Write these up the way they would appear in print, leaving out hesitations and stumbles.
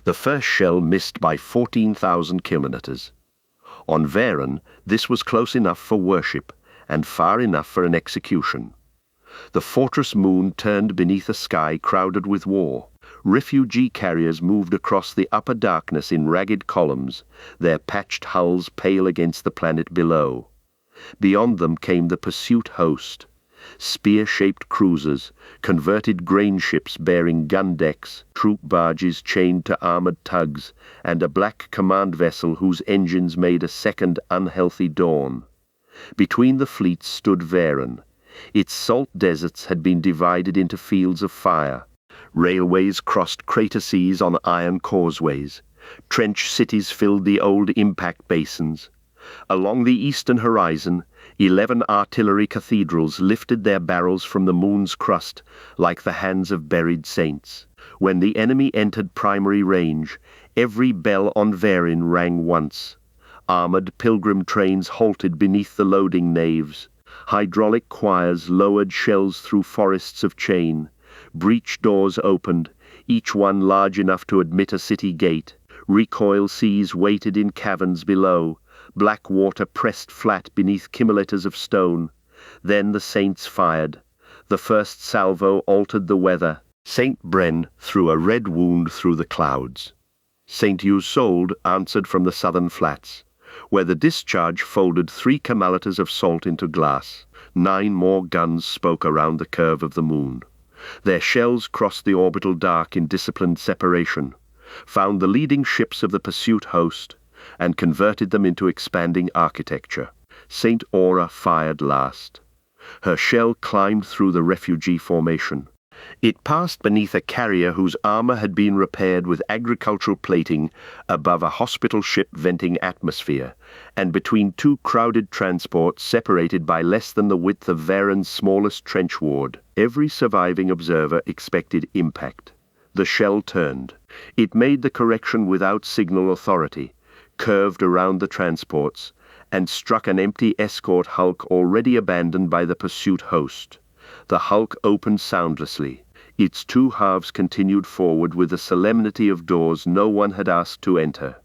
The first shell missed by 14,000 kilometers. On Varen, this was close enough for worship and far enough for an execution. The fortress moon turned beneath a sky crowded with war. Refugee carriers moved across the upper darkness in ragged columns, their patched hulls pale against the planet below. Beyond them came the pursuit host, spear-shaped cruisers, converted grain ships bearing gun decks, troop barges chained to armored tugs, and a black command vessel whose engines made a second unhealthy dawn. Between the fleets stood Varen. Its salt deserts had been divided into fields of fire. Railways crossed crater seas on iron causeways. Trench cities filled the old impact basins. Along the eastern horizon, 11 artillery cathedrals lifted their barrels from the moon's crust like the hands of buried saints. When the enemy entered primary range, every bell on Varen rang once. Armored pilgrim trains halted beneath the loading naves. Hydraulic choirs lowered shells through forests of chain. Breach doors opened, each one large enough to admit a city gate. Recoil seas waited in caverns below. Black water pressed flat beneath cumulators of stone. Then the saints fired. The first salvo altered the weather. Saint Bren threw a red wound through the clouds. Saint Usold answered from the southern flats, where the discharge folded 3 camalitors of salt into glass. 9 more guns spoke around the curve of the moon. Their shells crossed the orbital dark in disciplined separation, found the leading ships of the pursuit host, and converted them into expanding architecture. St. Aura fired last. Her shell climbed through the refugee formation. It passed beneath a carrier whose armor had been repaired with agricultural plating above a hospital ship venting atmosphere, and between 2 crowded transports separated by less than the width of Varen's smallest trench ward. Every surviving observer expected impact. The shell turned. It made the correction without signal authority, curved around the transports, and struck an empty escort hulk already abandoned by the pursuit host. The hulk opened soundlessly. Its 2 halves continued forward with the solemnity of doors no one had asked to enter.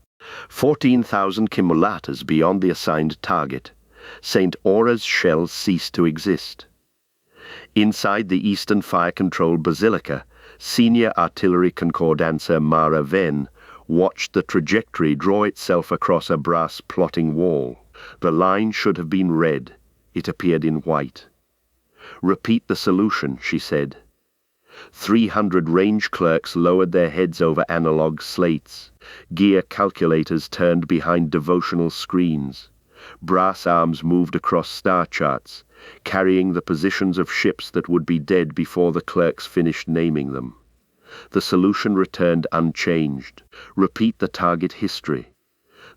14,000 kilometers beyond the assigned target, St. Aura's shell ceased to exist. Inside the Eastern Fire Control Basilica, Senior Artillery Concordancer Mara Ven watched the trajectory draw itself across a brass plotting wall. The line should have been red. It appeared in white. "Repeat the solution," she said. 300 range clerks lowered their heads over analog slates. Gear calculators turned behind devotional screens. Brass arms moved across star charts, carrying the positions of ships that would be dead before the clerks finished naming them. The solution returned unchanged. Repeat the target history.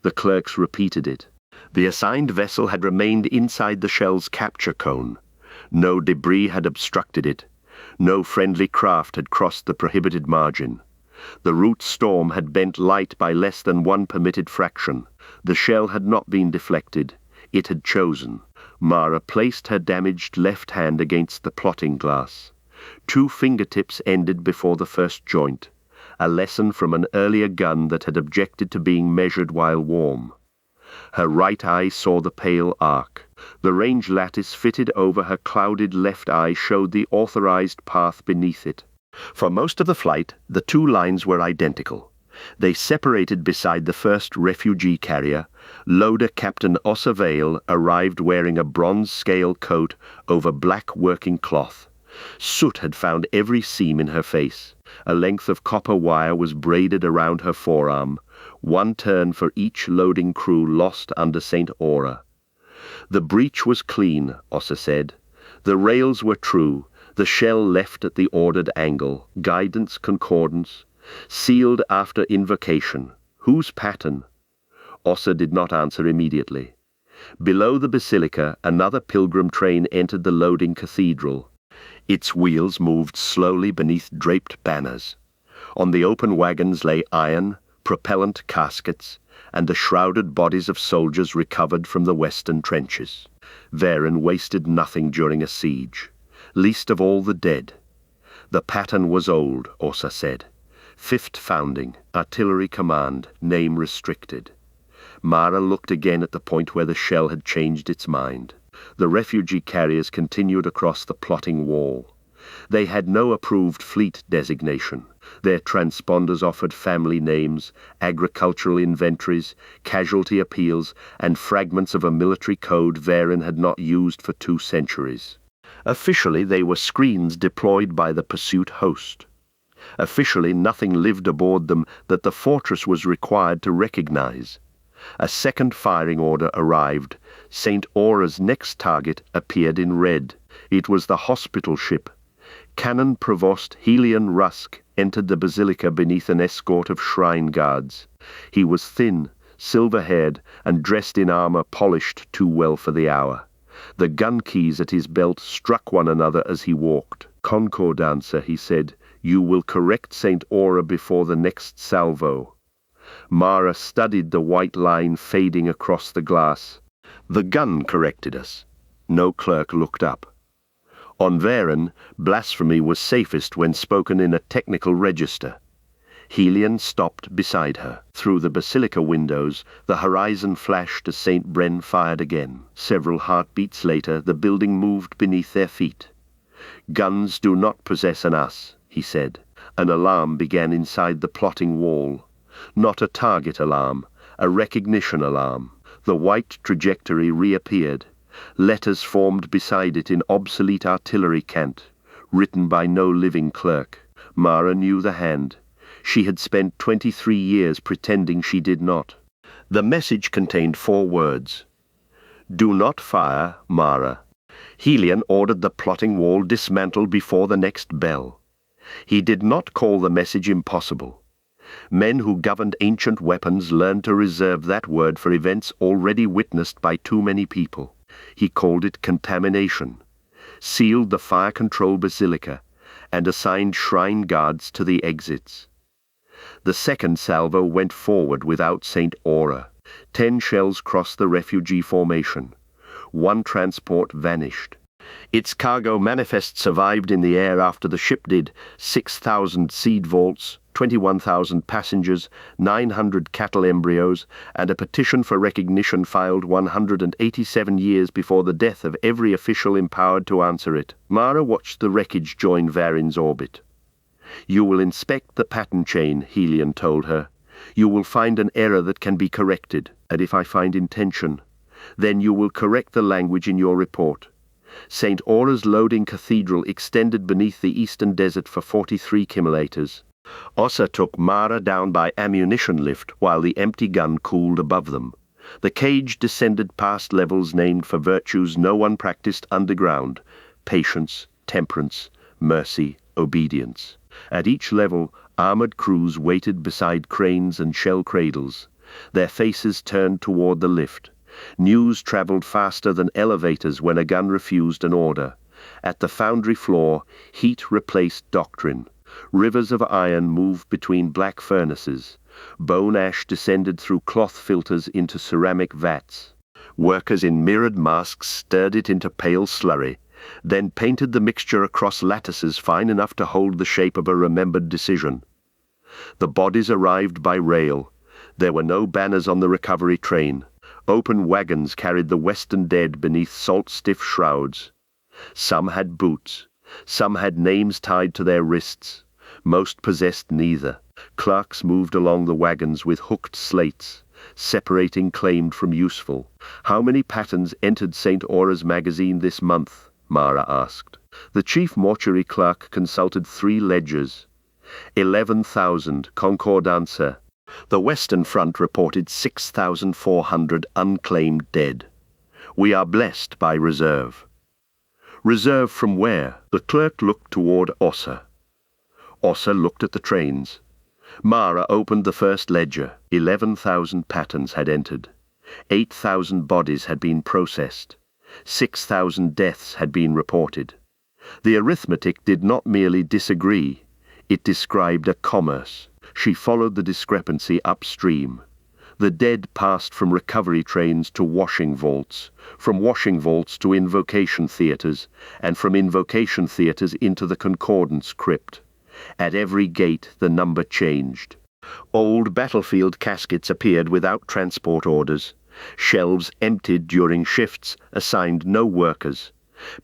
The clerks repeated it. The assigned vessel had remained inside the shell's capture cone. No debris had obstructed it. No friendly craft had crossed the prohibited margin. The root storm had bent light by less than 1 permitted fraction. The shell had not been deflected. It had chosen. Mara placed her damaged left hand against the plotting glass. 2 fingertips ended before the first joint, a lesson from an earlier gun that had objected to being measured while warm. Her right eye saw the pale arc. The range lattice fitted over her clouded left eye showed the authorized path beneath it. For most of the flight, the 2 lines were identical. They separated beside the first refugee carrier. Loader Captain Ossa Vale arrived wearing a bronze-scale coat over black working cloth. Soot had found every seam in her face. A length of copper wire was braided around her forearm, 1 turn for each loading crew lost under St. Aura. The breach was clean, Ossa said. The rails were true, the shell left at the ordered angle, guidance concordance, sealed after invocation. Whose pattern? Ossa did not answer immediately. Below the basilica, another pilgrim train entered the loading cathedral. Its wheels moved slowly beneath draped banners. On the open wagons lay iron, propellant caskets, and the shrouded bodies of soldiers recovered from the western trenches. Varen wasted nothing during a siege, least of all the dead. The pattern was old, Ossa said. 5th Founding, Artillery Command, name restricted. Mara looked again at the point where the shell had changed its mind. The refugee carriers continued across the plotting wall. They had no approved fleet designation. Their transponders offered family names, agricultural inventories, casualty appeals, and fragments of a military code Varen had not used for 2 centuries. Officially, they were screens deployed by the pursuit host. Officially, nothing lived aboard them that the fortress was required to recognize. A second firing order arrived. St. Aura's next target appeared in red. It was the hospital ship. Canon Provost Helion Rusk entered the basilica beneath an escort of shrine guards. He was thin, silver-haired, and dressed in armor polished too well for the hour. The gun keys at his belt struck one another as he walked. "Concordancer," he said, "you will correct St. Aura before the next salvo." Mara studied the white line fading across the glass. "The gun corrected us." No clerk looked up. On Varen, blasphemy was safest when spoken in a technical register. Helion stopped beside her. Through the basilica windows, the horizon flashed as St. Bren fired again. Several heartbeats later, the building moved beneath their feet. "Guns do not possess an us," he said. An alarm began inside the plotting wall. Not a target alarm, a recognition alarm. The white trajectory reappeared. Letters formed beside it in obsolete artillery cant, written by no living clerk. Mara knew the hand. She had spent 23 years pretending she did not. The message contained 4 words. "Do not fire, Mara." Helion ordered the plotting wall dismantled before the next bell. He did not call the message impossible. Men who governed ancient weapons learned to reserve that word for events already witnessed by too many people. He called it contamination, sealed the fire control basilica, and assigned shrine guards to the exits. The second salvo went forward without St. Aura. 10 shells crossed the refugee formation. 1 transport vanished. Its cargo manifest survived in the air after the ship did. 6,000 seed vaults, 21,000 passengers, 900 cattle embryos, and a petition for recognition filed 187 years before the death of every official empowered to answer it. Mara watched the wreckage join Varen's orbit. "You will inspect the pattern chain," Helion told her. "You will find an error that can be corrected, and if I find intention, then you will correct the language in your report. St. Aura's loading cathedral extended beneath the eastern desert for 43 kilometers. Ossa took Mara down by ammunition lift while the empty gun cooled above them. The cage descended past levels named for virtues no one practiced underground: patience, temperance, mercy, obedience. At each level, armored crews waited beside cranes and shell cradles, their faces turned toward the lift. News traveled faster than elevators when a gun refused an order. At the foundry floor, heat replaced doctrine. Rivers of iron moved between black furnaces. Bone ash descended through cloth filters into ceramic vats. Workers in mirrored masks stirred it into pale slurry, then painted the mixture across lattices fine enough to hold the shape of a remembered decision. The bodies arrived by rail. There were no banners on the recovery train. Open wagons carried the western dead beneath salt-stiff shrouds. Some had boots. Some had names tied to their wrists. Most possessed neither. Clerks moved along the wagons with hooked slates, separating claimed from useful. "How many patterns entered St. Aura's magazine this month?" Mara asked. The chief mortuary clerk consulted 3 ledgers. 11,000, Concordancer. The Western Front reported 6,400 unclaimed dead. "We are blessed by reserve." "Reserve from where?" The clerk looked toward Ossa. Ossa looked at the trains. Mara opened the first ledger. 11,000 patterns had entered. 8,000 bodies had been processed. 6,000 deaths had been reported. The arithmetic did not merely disagree. It described a commerce. She followed the discrepancy upstream. The dead passed from recovery trains to washing vaults, from washing vaults to invocation theaters, and from invocation theaters into the concordance crypt. At every gate the number changed. Old battlefield caskets appeared without transport orders. Shelves emptied during shifts assigned no workers.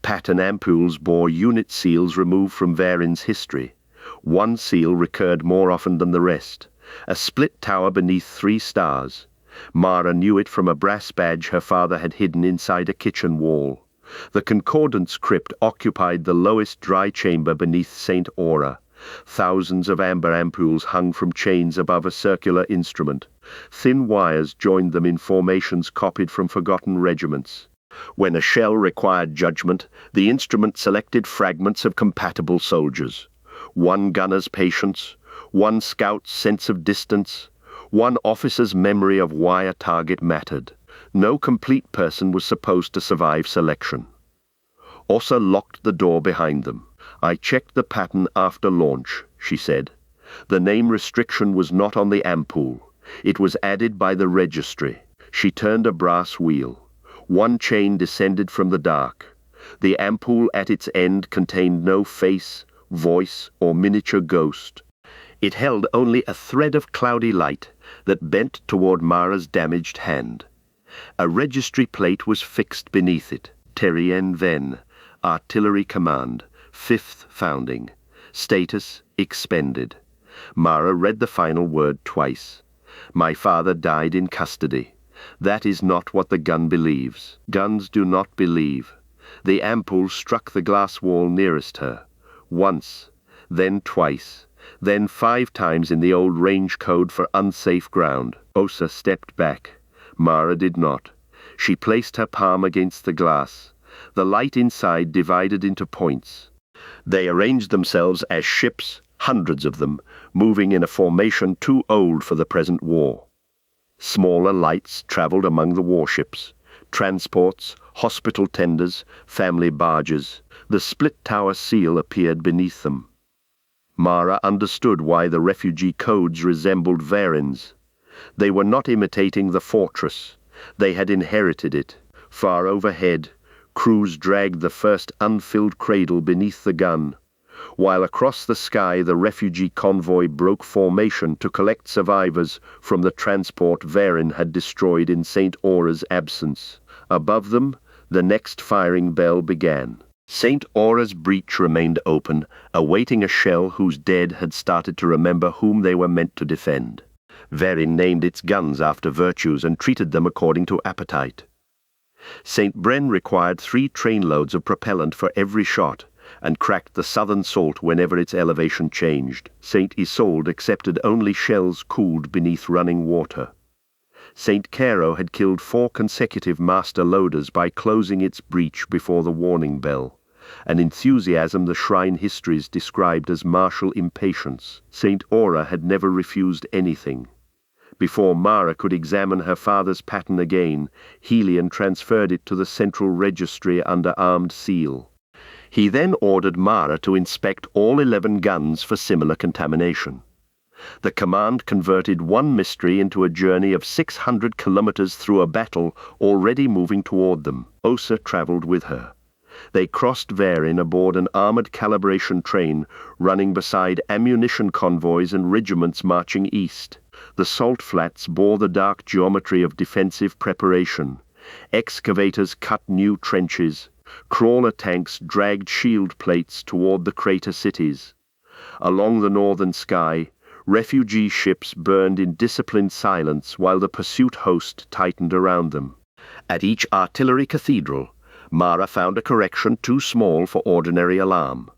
Pattern ampoules bore unit seals removed from Varen's history. One seal recurred more often than the rest. A split tower beneath 3 stars. Mara knew it from a brass badge her father had hidden inside a kitchen wall. The Concordance crypt occupied the lowest dry chamber beneath St. Aura. Thousands of amber ampoules hung from chains above a circular instrument. Thin wires joined them in formations copied from forgotten regiments. When a shell required judgment, the instrument selected fragments of compatible soldiers. One gunner's patience, one scout's sense of distance, one officer's memory of why a target mattered. No complete person was supposed to survive selection. Ossa locked the door behind them. "I checked the pattern after launch," she said. "The name restriction was not on the ampoule. It was added by the registry." She turned a brass wheel. One chain descended from the dark. The ampoule at its end contained no face, voice, or miniature ghost. It held only a thread of cloudy light that bent toward Mara's damaged hand. A registry plate was fixed beneath it. Terrien Ven, Artillery Command, 5th Founding. Status expended. Mara read the final word twice. "My father died in custody. That is not what the gun believes. Guns do not believe." The ampoule struck the glass wall nearest her. Once, then twice, then 5 times in the old range code for unsafe ground. Ossa stepped back. Mara did not. She placed her palm against the glass. The light inside divided into points. They arranged themselves as ships, hundreds of them, moving in a formation too old for the present war. Smaller lights traveled among the warships. Transports, hospital tenders, family barges. The split tower seal appeared beneath them. Mara understood why the refugee codes resembled Varen's. They were not imitating the fortress. They had inherited it. Far overhead, crews dragged the first unfilled cradle beneath the gun, while across the sky the refugee convoy broke formation to collect survivors from the transport Varen had destroyed in St. Aura's absence. Above them, the next firing bell began. St. Aura's breach remained open, awaiting a shell whose dead had started to remember whom they were meant to defend. Varen named its guns after virtues and treated them according to appetite. St. Bren required 3 trainloads of propellant for every shot, and cracked the southern salt whenever its elevation changed. St. Isolde accepted only shells cooled beneath running water. St. Caro had killed 4 consecutive master loaders by closing its breach before the warning bell, an enthusiasm the shrine histories described as martial impatience. St. Aura had never refused anything. Before Mara could examine her father's pattern again, Helion transferred it to the central registry under armed seal. He then ordered Mara to inspect all 11 guns for similar contamination. The command converted one mystery into a journey of 600 kilometers through a battle already moving toward them. Ossa traveled with her. They crossed Varen aboard an armored calibration train running beside ammunition convoys and regiments marching east. The salt flats bore the dark geometry of defensive preparation. Excavators cut new trenches. Crawler tanks dragged shield plates toward the crater cities. Along the northern sky, refugee ships burned in disciplined silence while the pursuit host tightened around them. At each artillery cathedral, Mara found a correction too small for ordinary alarm.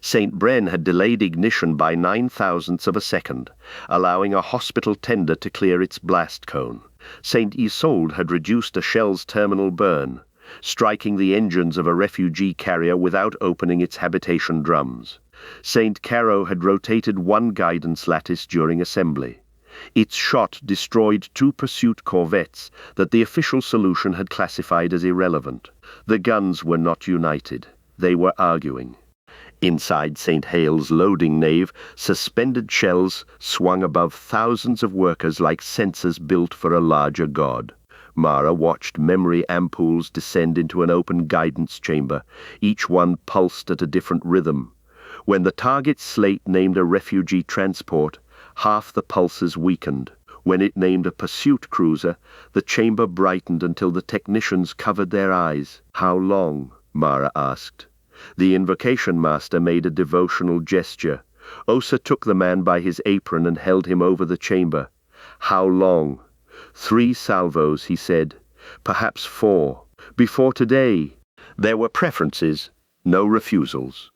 St. Bren had delayed ignition by 9,000ths of a second, allowing a hospital tender to clear its blast cone. St. Isolde had reduced a shell's terminal burn, striking the engines of a refugee carrier without opening its habitation drums. St. Caro had rotated one guidance lattice during assembly. Its shot destroyed 2 pursuit corvettes that the official solution had classified as irrelevant. The guns were not united. They were arguing. Inside St. Hale's loading nave, suspended shells swung above thousands of workers like censers built for a larger god. Mara watched memory ampoules descend into an open guidance chamber, each one pulsed at a different rhythm. When the target slate named a refugee transport, half the pulses weakened. When it named a pursuit cruiser, the chamber brightened until the technicians covered their eyes. "How long?" Mara asked. The invocation master made a devotional gesture. Osa took the man by his apron and held him over the chamber. "How long?" "3 salvos," he said. "Perhaps 4. Before today." There were preferences, no refusals.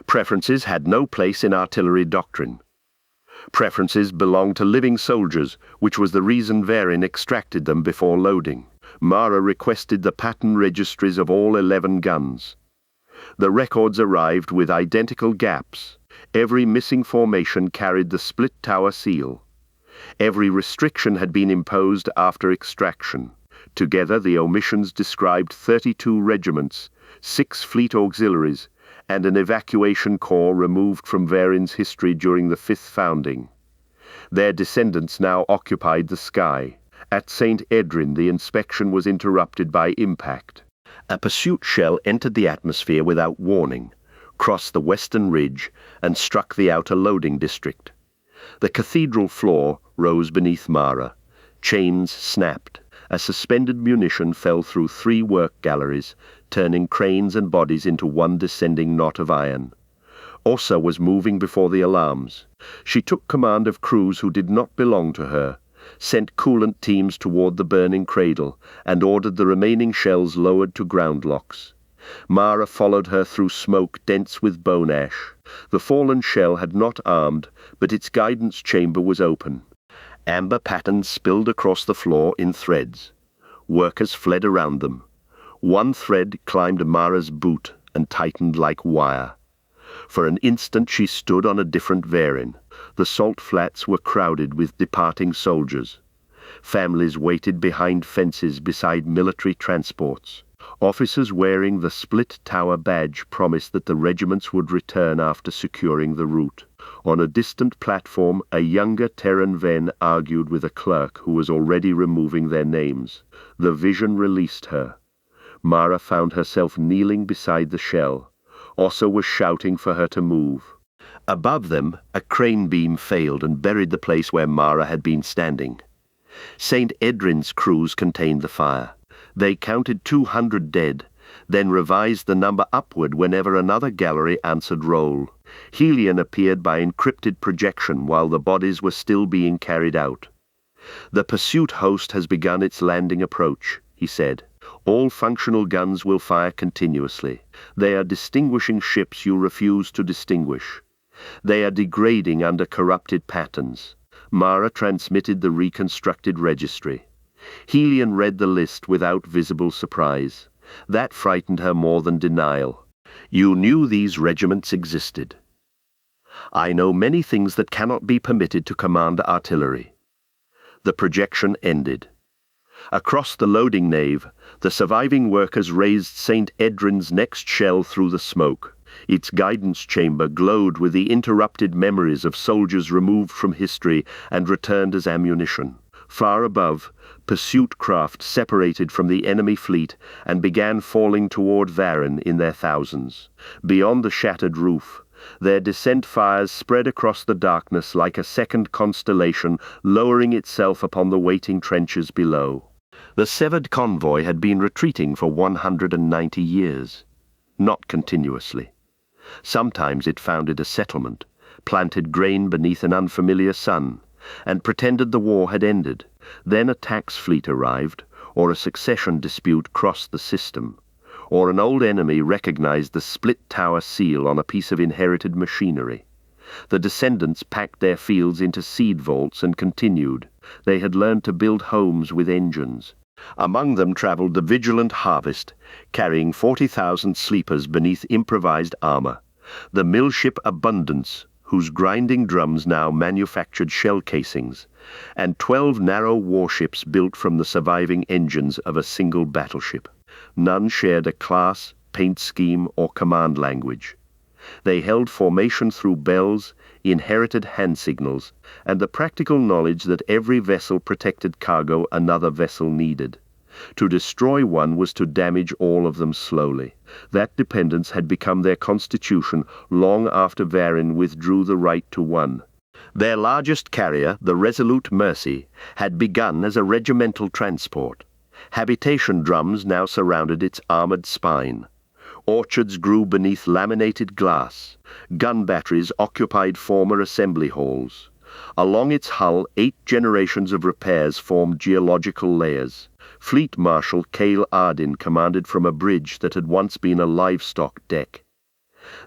Preferences had no place in artillery doctrine. Preferences belonged to living soldiers, which was the reason Verin extracted them before loading. Mara requested the pattern registries of all 11 guns. The records arrived with identical gaps. Every missing formation carried the split tower seal. Every restriction had been imposed after extraction. Together, the omissions described 32 regiments, 6 fleet auxiliaries, and an evacuation corps removed from Verin's history during the 5th founding. Their descendants now occupied the sky. At St. Edrin, the inspection was interrupted by impact. A pursuit shell entered the atmosphere without warning, crossed the western ridge, and struck the outer loading district. The cathedral floor rose beneath Mara. Chains snapped. A suspended munition fell through 3 work galleries, turning cranes and bodies into one descending knot of iron. Osa was moving before the alarms. She took command of crews who did not belong to her, sent coolant teams toward the burning cradle, and ordered the remaining shells lowered to ground locks. Mara followed her through smoke dense with bone ash. The fallen shell had not armed, but its guidance chamber was open. Amber patterns spilled across the floor in threads. Workers fled around them. One thread climbed Mara's boot and tightened like wire. For an instant she stood on a different Verin. The salt flats were crowded with departing soldiers. Families waited behind fences beside military transports. Officers wearing the split tower badge promised that the regiments would return after securing the route. On a distant platform, a younger Terran Ven argued with a clerk who was already removing their names. The vision released her. Mara found herself kneeling beside the shell. Osa was shouting for her to move. Above them, a crane beam failed and buried the place where Mara had been standing. St. Edrin's crews contained the fire. They counted 200 dead, then revised the number upward whenever another gallery answered roll. Helion appeared by encrypted projection while the bodies were still being carried out. "The pursuit host has begun its landing approach," he said. "All functional guns will fire continuously. They are distinguishing ships you refuse to distinguish. They are degrading under corrupted patterns." Mara transmitted the reconstructed registry. Helion read the list without visible surprise. That frightened her more than denial. "You knew these regiments existed." "I know many things that cannot be permitted to command artillery." The projection ended. Across the loading nave, the surviving workers raised St. Edrin's next shell through the smoke. Its guidance chamber glowed with the interrupted memories of soldiers removed from history and returned as ammunition. Far above, pursuit craft separated from the enemy fleet and began falling toward Verin in their thousands. Beyond the shattered roof, their descent fires spread across the darkness like a second constellation, lowering itself upon the waiting trenches below. The severed convoy had been retreating for 190 years, not continuously. Sometimes it founded a settlement, planted grain beneath an unfamiliar sun, and pretended the war had ended. Then a tax fleet arrived, or a succession dispute crossed the system, or an old enemy recognized the split tower seal on a piece of inherited machinery. The descendants packed their fields into seed vaults and continued. They had learned to build homes with engines. Among them traveled the vigilant Harvest, carrying 40,000 sleepers beneath improvised armor, the millship Abundance, whose grinding drums now manufactured shell casings, and 12 narrow warships built from the surviving engines of a single battleship. None shared a class, paint scheme, or command language. They held formation through bells, inherited hand signals, and the practical knowledge that every vessel protected cargo another vessel needed. To destroy one was to damage all of them slowly. That dependence had become their constitution long after Varin withdrew the right to one. Their largest carrier, the Resolute Mercy, had begun as a regimental transport. Habitation drums now surrounded its armored spine. Orchards grew beneath laminated glass. Gun batteries occupied former assembly halls. Along its hull, 8 generations of repairs formed geological layers. Fleet Marshal Cale Ardin commanded from a bridge that had once been a livestock deck.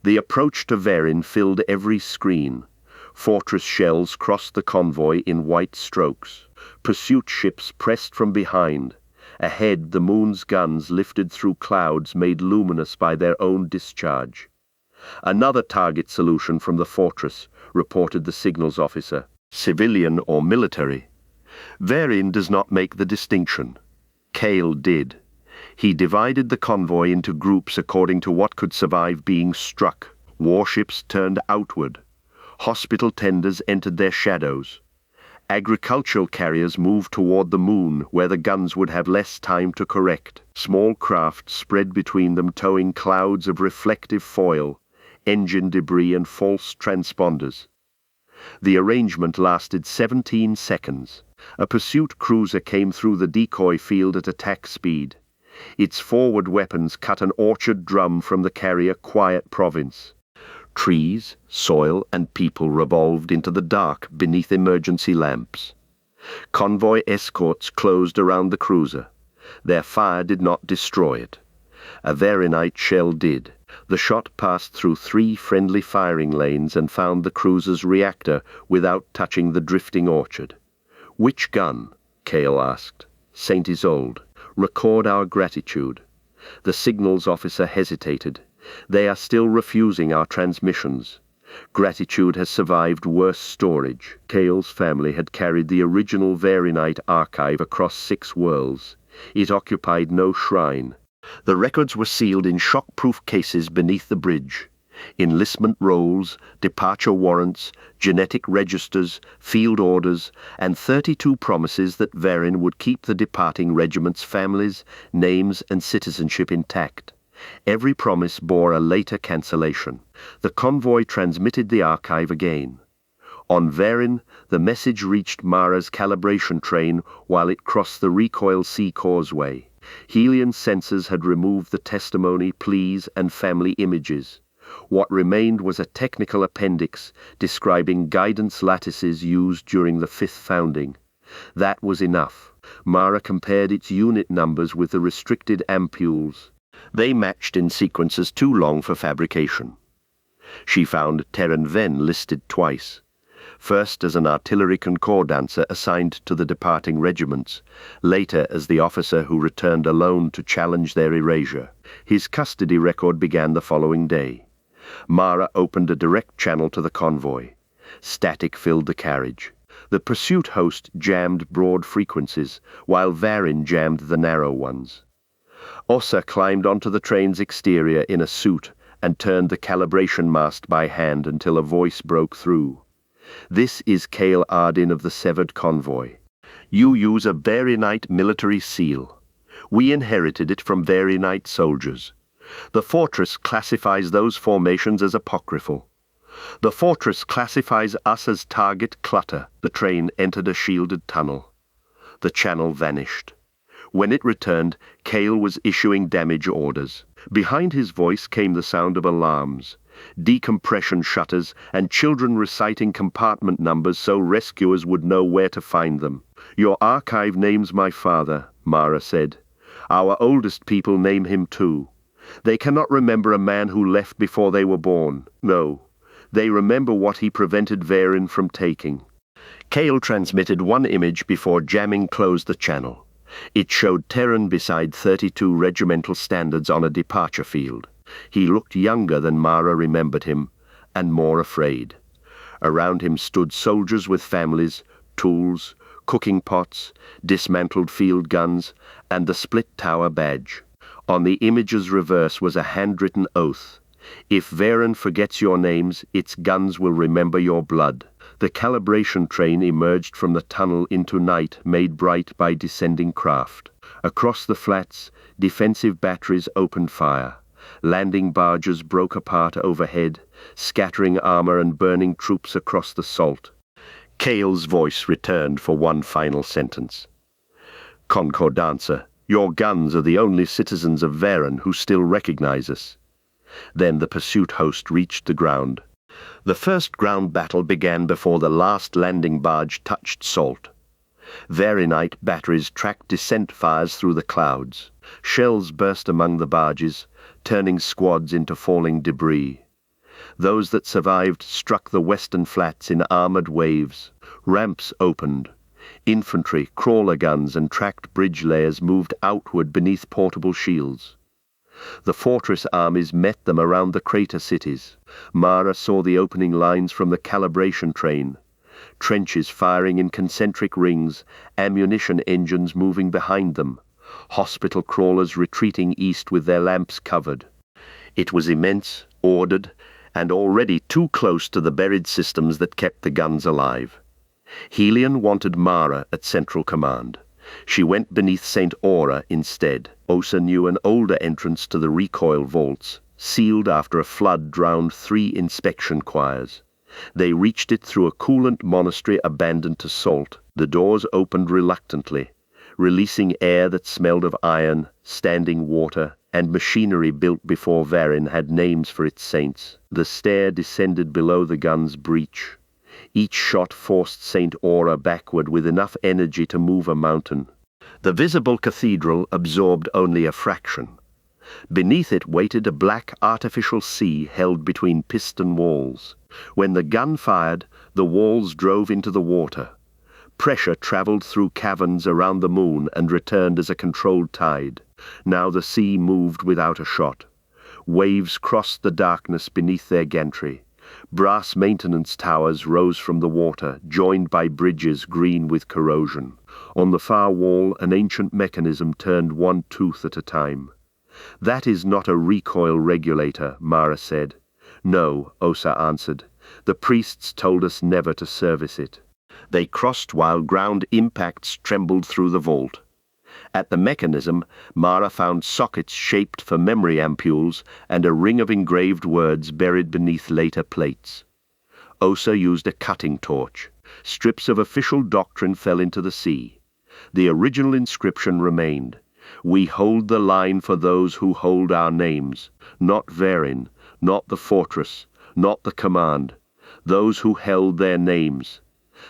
The approach to Varin filled every screen. Fortress shells crossed the convoy in white strokes. Pursuit ships pressed from behind. Ahead, the moon's guns lifted through clouds made luminous by their own discharge. Another target solution from the fortress, reported the signals officer. Civilian or military. Varin does not make the distinction. Cale did. He divided the convoy into groups according to what could survive being struck. Warships turned outward. Hospital tenders entered their shadows. Agricultural carriers moved toward the moon, where the guns would have less time to correct. Small craft spread between them, towing clouds of reflective foil, engine debris and false transponders. The arrangement lasted 17 seconds. A pursuit cruiser came through the decoy field at attack speed. Its forward weapons cut an orchard drum from the carrier Quiet Province. Trees, soil, and people revolved into the dark beneath emergency lamps. Convoy escorts closed around the cruiser. Their fire did not destroy it. A Varinite shell did. The shot passed through 3 friendly firing lanes and found the cruiser's reactor without touching the drifting orchard. "Which gun?" Cale asked. "St. Isolde. Record our gratitude." The signals officer hesitated. "They are still refusing our transmissions. Gratitude has survived worse storage." Cale's family had carried the original Varinite archive across 6 worlds. It occupied no shrine. The records were sealed in shock-proof cases beneath the bridge. Enlistment rolls, departure warrants, genetic registers, field orders, and 32 promises that Varin would keep the departing regiment's families, names, and citizenship intact. Every promise bore a later cancellation. The convoy transmitted the archive again. On Varin, the message reached Mara's calibration train while it crossed the Recoil Sea Causeway. Helion sensors had removed the testimony, pleas, and family images. What remained was a technical appendix describing guidance lattices used during the 5th founding. That was enough. Mara compared its unit numbers with the restricted ampules. They matched in sequences too long for fabrication. She found Terran Ven listed twice. First as an artillery concordancer assigned to the departing regiments, later as the officer who returned alone to challenge their erasure. His custody record began the following day. Mara opened a direct channel to the convoy. Static filled the carriage. The pursuit host jammed broad frequencies, while Varin jammed the narrow ones. Ossa climbed onto the train's exterior in a suit and turned the calibration mast by hand until a voice broke through. "This is Cale Ardin of the Severed Convoy. You use a Varinite military seal. We inherited it from Varinite soldiers. The fortress classifies those formations as apocryphal. The fortress classifies us as target clutter." The train entered a shielded tunnel. The channel vanished. When it returned, Cale was issuing damage orders. Behind his voice came the sound of alarms, decompression shutters, and children reciting compartment numbers so rescuers would know where to find them. "Your archive names my father," Mara said. "Our oldest people name him too. They cannot remember a man who left before they were born. No, they remember what he prevented Varin from taking." Cale transmitted one image before jamming closed the channel. It showed Terran beside 32 regimental standards on a departure field. He looked younger than Mara remembered him, and more afraid. Around him stood soldiers with families, tools, cooking pots, dismantled field guns, and the split tower badge. On the image's reverse was a handwritten oath. "If Varin forgets your names, its guns will remember your blood." The calibration train emerged from the tunnel into night made bright by descending craft. Across the flats, defensive batteries opened fire. Landing barges broke apart overhead, scattering armor and burning troops across the salt. Cale's voice returned for one final sentence. "Concordancer, your guns are the only citizens of Varen who still recognize us." Then the pursuit host reached the ground. The first ground battle began before the last landing barge touched salt. Varenite batteries tracked descent fires through the clouds. Shells burst among the barges, turning squads into falling debris. Those that survived struck the western flats in armored waves. Ramps opened. Infantry, crawler guns, and tracked bridge layers moved outward beneath portable shields. The fortress armies met them around the crater cities. Mara saw the opening lines from the calibration train. Trenches firing in concentric rings, ammunition engines moving behind them, hospital crawlers retreating east with their lamps covered. It was immense, ordered, and already too close to the buried systems that kept the guns alive. Helion wanted Mara at Central Command. She went beneath St. Aura instead. Osa knew an older entrance to the recoil vaults, sealed after a flood drowned 3 inspection choirs. They reached it through a coolant monastery abandoned to salt. The doors opened reluctantly, releasing air that smelled of iron, standing water, and machinery built before Varen had names for its saints. The stair descended below the gun's breech. Each shot forced St. Aura backward with enough energy to move a mountain. The visible cathedral absorbed only a fraction. Beneath it waited a black artificial sea held between piston walls. When the gun fired, the walls drove into the water. Pressure traveled through caverns around the moon and returned as a controlled tide. Now the sea moved without a shot. Waves crossed the darkness beneath their gantry. Brass maintenance towers rose from the water, joined by bridges green with corrosion. On the far wall, an ancient mechanism turned one tooth at a time. "That is not a recoil regulator," Mara said. "No," Osa answered. "The priests told us never to service it." They crossed while ground impacts trembled through the vault. At the mechanism, Mara found sockets shaped for memory ampules and a ring of engraved words buried beneath later plates. Osa used a cutting torch. Strips of official doctrine fell into the sea. The original inscription remained. "We hold the line for those who hold our names, not Varen, not the fortress, not the command, those who held their names."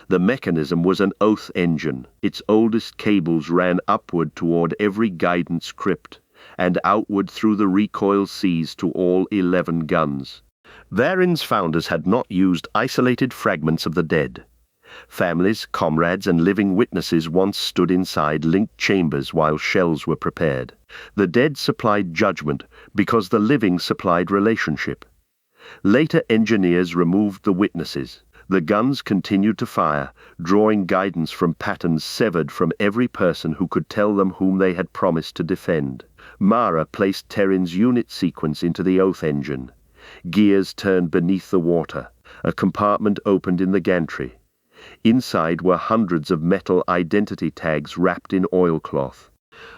The mechanism was an oath engine. Its oldest cables ran upward toward every guidance crypt, and outward through the recoil seas to all 11 guns. Varen's founders had not used isolated fragments of the dead. Families, comrades, and living witnesses once stood inside linked chambers while shells were prepared. The dead supplied judgment because the living supplied relationship. Later engineers removed the witnesses. The guns continued to fire, drawing guidance from patterns severed from every person who could tell them whom they had promised to defend. Mara placed Terran's unit sequence into the oath engine. Gears turned beneath the water. A compartment opened in the gantry. Inside were hundreds of metal identity tags wrapped in oilcloth.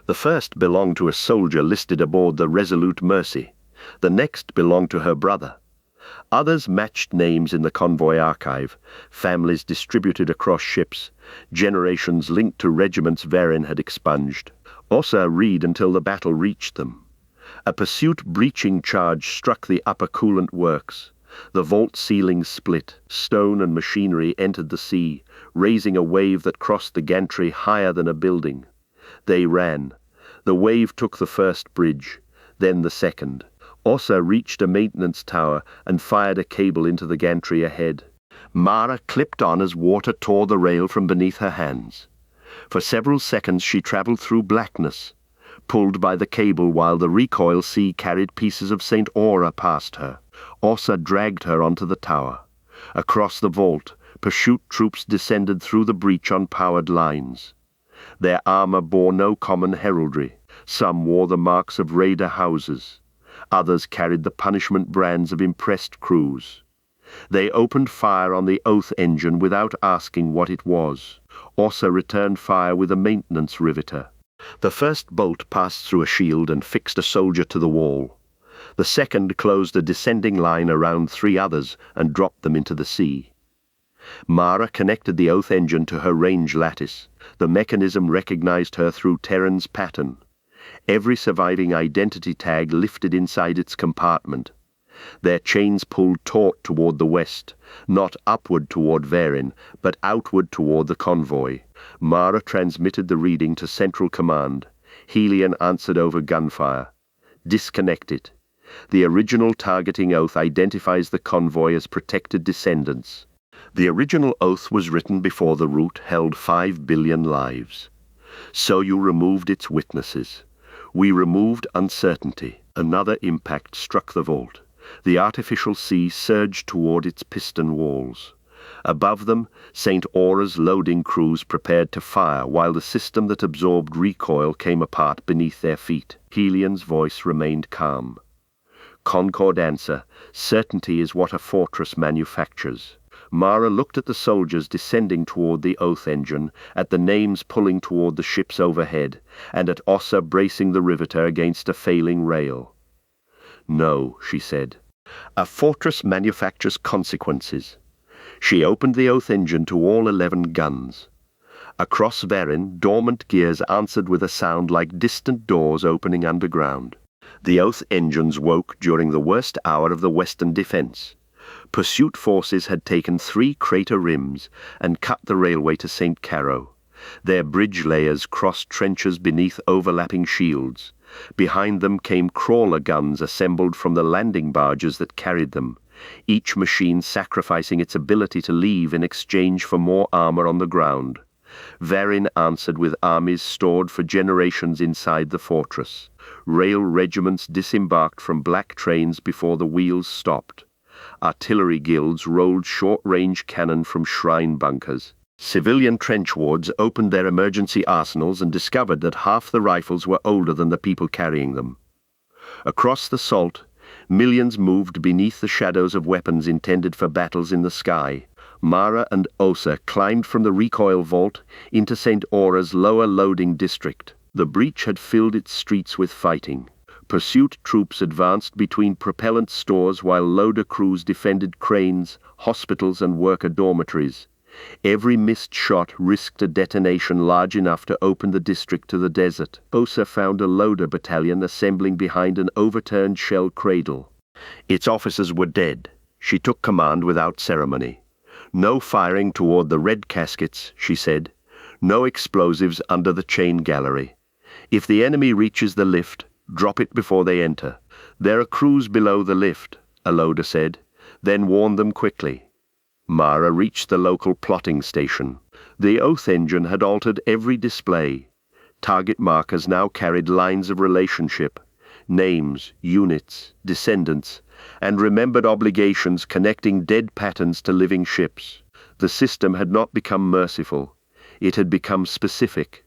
The first belonged to a soldier listed aboard the Resolute Mercy. The next belonged to her brother. Others matched names in the convoy archive, families distributed across ships, generations linked to regiments Varen had expunged. Osa read until the battle reached them. A pursuit-breaching charge struck the upper coolant works. The vault ceiling split. Stone and machinery entered the sea, raising a wave that crossed the gantry higher than a building. They ran. The wave took the first bridge, then the second. Osa reached a maintenance tower and fired a cable into the gantry ahead. Mara clipped on as water tore the rail from beneath her hands. For several seconds she traveled through blackness, pulled by the cable while the recoil sea carried pieces of St. Aura past her. Osa dragged her onto the tower. Across the vault, pursuit troops descended through the breach on powered lines. Their armor bore no common heraldry. Some wore the marks of raider houses. Others carried the punishment brands of impressed crews. They opened fire on the oath engine without asking what it was. Osa returned fire with a maintenance riveter. The first bolt passed through a shield and fixed a soldier to the wall. The second closed a descending line around 3 others and dropped them into the sea. Mara connected the oath engine to her range lattice. The mechanism recognized her through Terran's pattern. Every surviving identity tag lifted inside its compartment. Their chains pulled taut toward the west, not upward toward Verin, but outward toward the convoy. Mara transmitted the reading to Central Command. Helion answered over gunfire. Disconnect it. The original targeting oath identifies the convoy as protected descendants. The original oath was written before the route held 5 billion lives. So you removed its witnesses. We removed uncertainty. Another impact struck the vault. The artificial sea surged toward its piston walls. Above them, St. Aura's loading crews prepared to fire while the system that absorbed recoil came apart beneath their feet. Helion's voice remained calm. Concord answer, certainty is what a fortress manufactures. Mara looked at the soldiers descending toward the oath engine, at the names pulling toward the ships overhead, and at Ossa bracing the riveter against a failing rail. No, she said. A fortress manufactures consequences. She opened the oath engine to all 11 guns. Across Verin, dormant gears answered with a sound like distant doors opening underground. The oath engines woke during the worst hour of the Western defense. Pursuit forces had taken 3 crater rims and cut the railway to St. Caro. Their bridge layers crossed trenches beneath overlapping shields. Behind them came crawler guns assembled from the landing barges that carried them, each machine sacrificing its ability to leave in exchange for more armor on the ground. Verin answered with armies stored for generations inside the fortress. Rail regiments disembarked from black trains before the wheels stopped. Artillery guilds rolled short-range cannon from shrine bunkers. Civilian trench wards opened their emergency arsenals and discovered that half the rifles were older than the people carrying them. Across the Salt, millions moved beneath the shadows of weapons intended for battles in the sky. Mara and Ossa climbed from the recoil vault into St. Aura's lower loading district. The breach had filled its streets with fighting. Pursuit troops advanced between propellant stores while loader crews defended cranes, hospitals, and worker dormitories. Every missed shot risked a detonation large enough to open the district to the desert. Ossa found a loader battalion assembling behind an overturned shell cradle. Its officers were dead. She took command without ceremony. No firing toward the red caskets, she said. No explosives under the chain gallery. If the enemy reaches the lift, drop it before they enter. There are crews below the lift, a loader said. Then warn them quickly. Mara reached the local plotting station. The oath engine had altered every display. Target markers now carried lines of relationship, names, units, descendants, and remembered obligations connecting dead patterns to living ships. The system had not become merciful. It had become specific.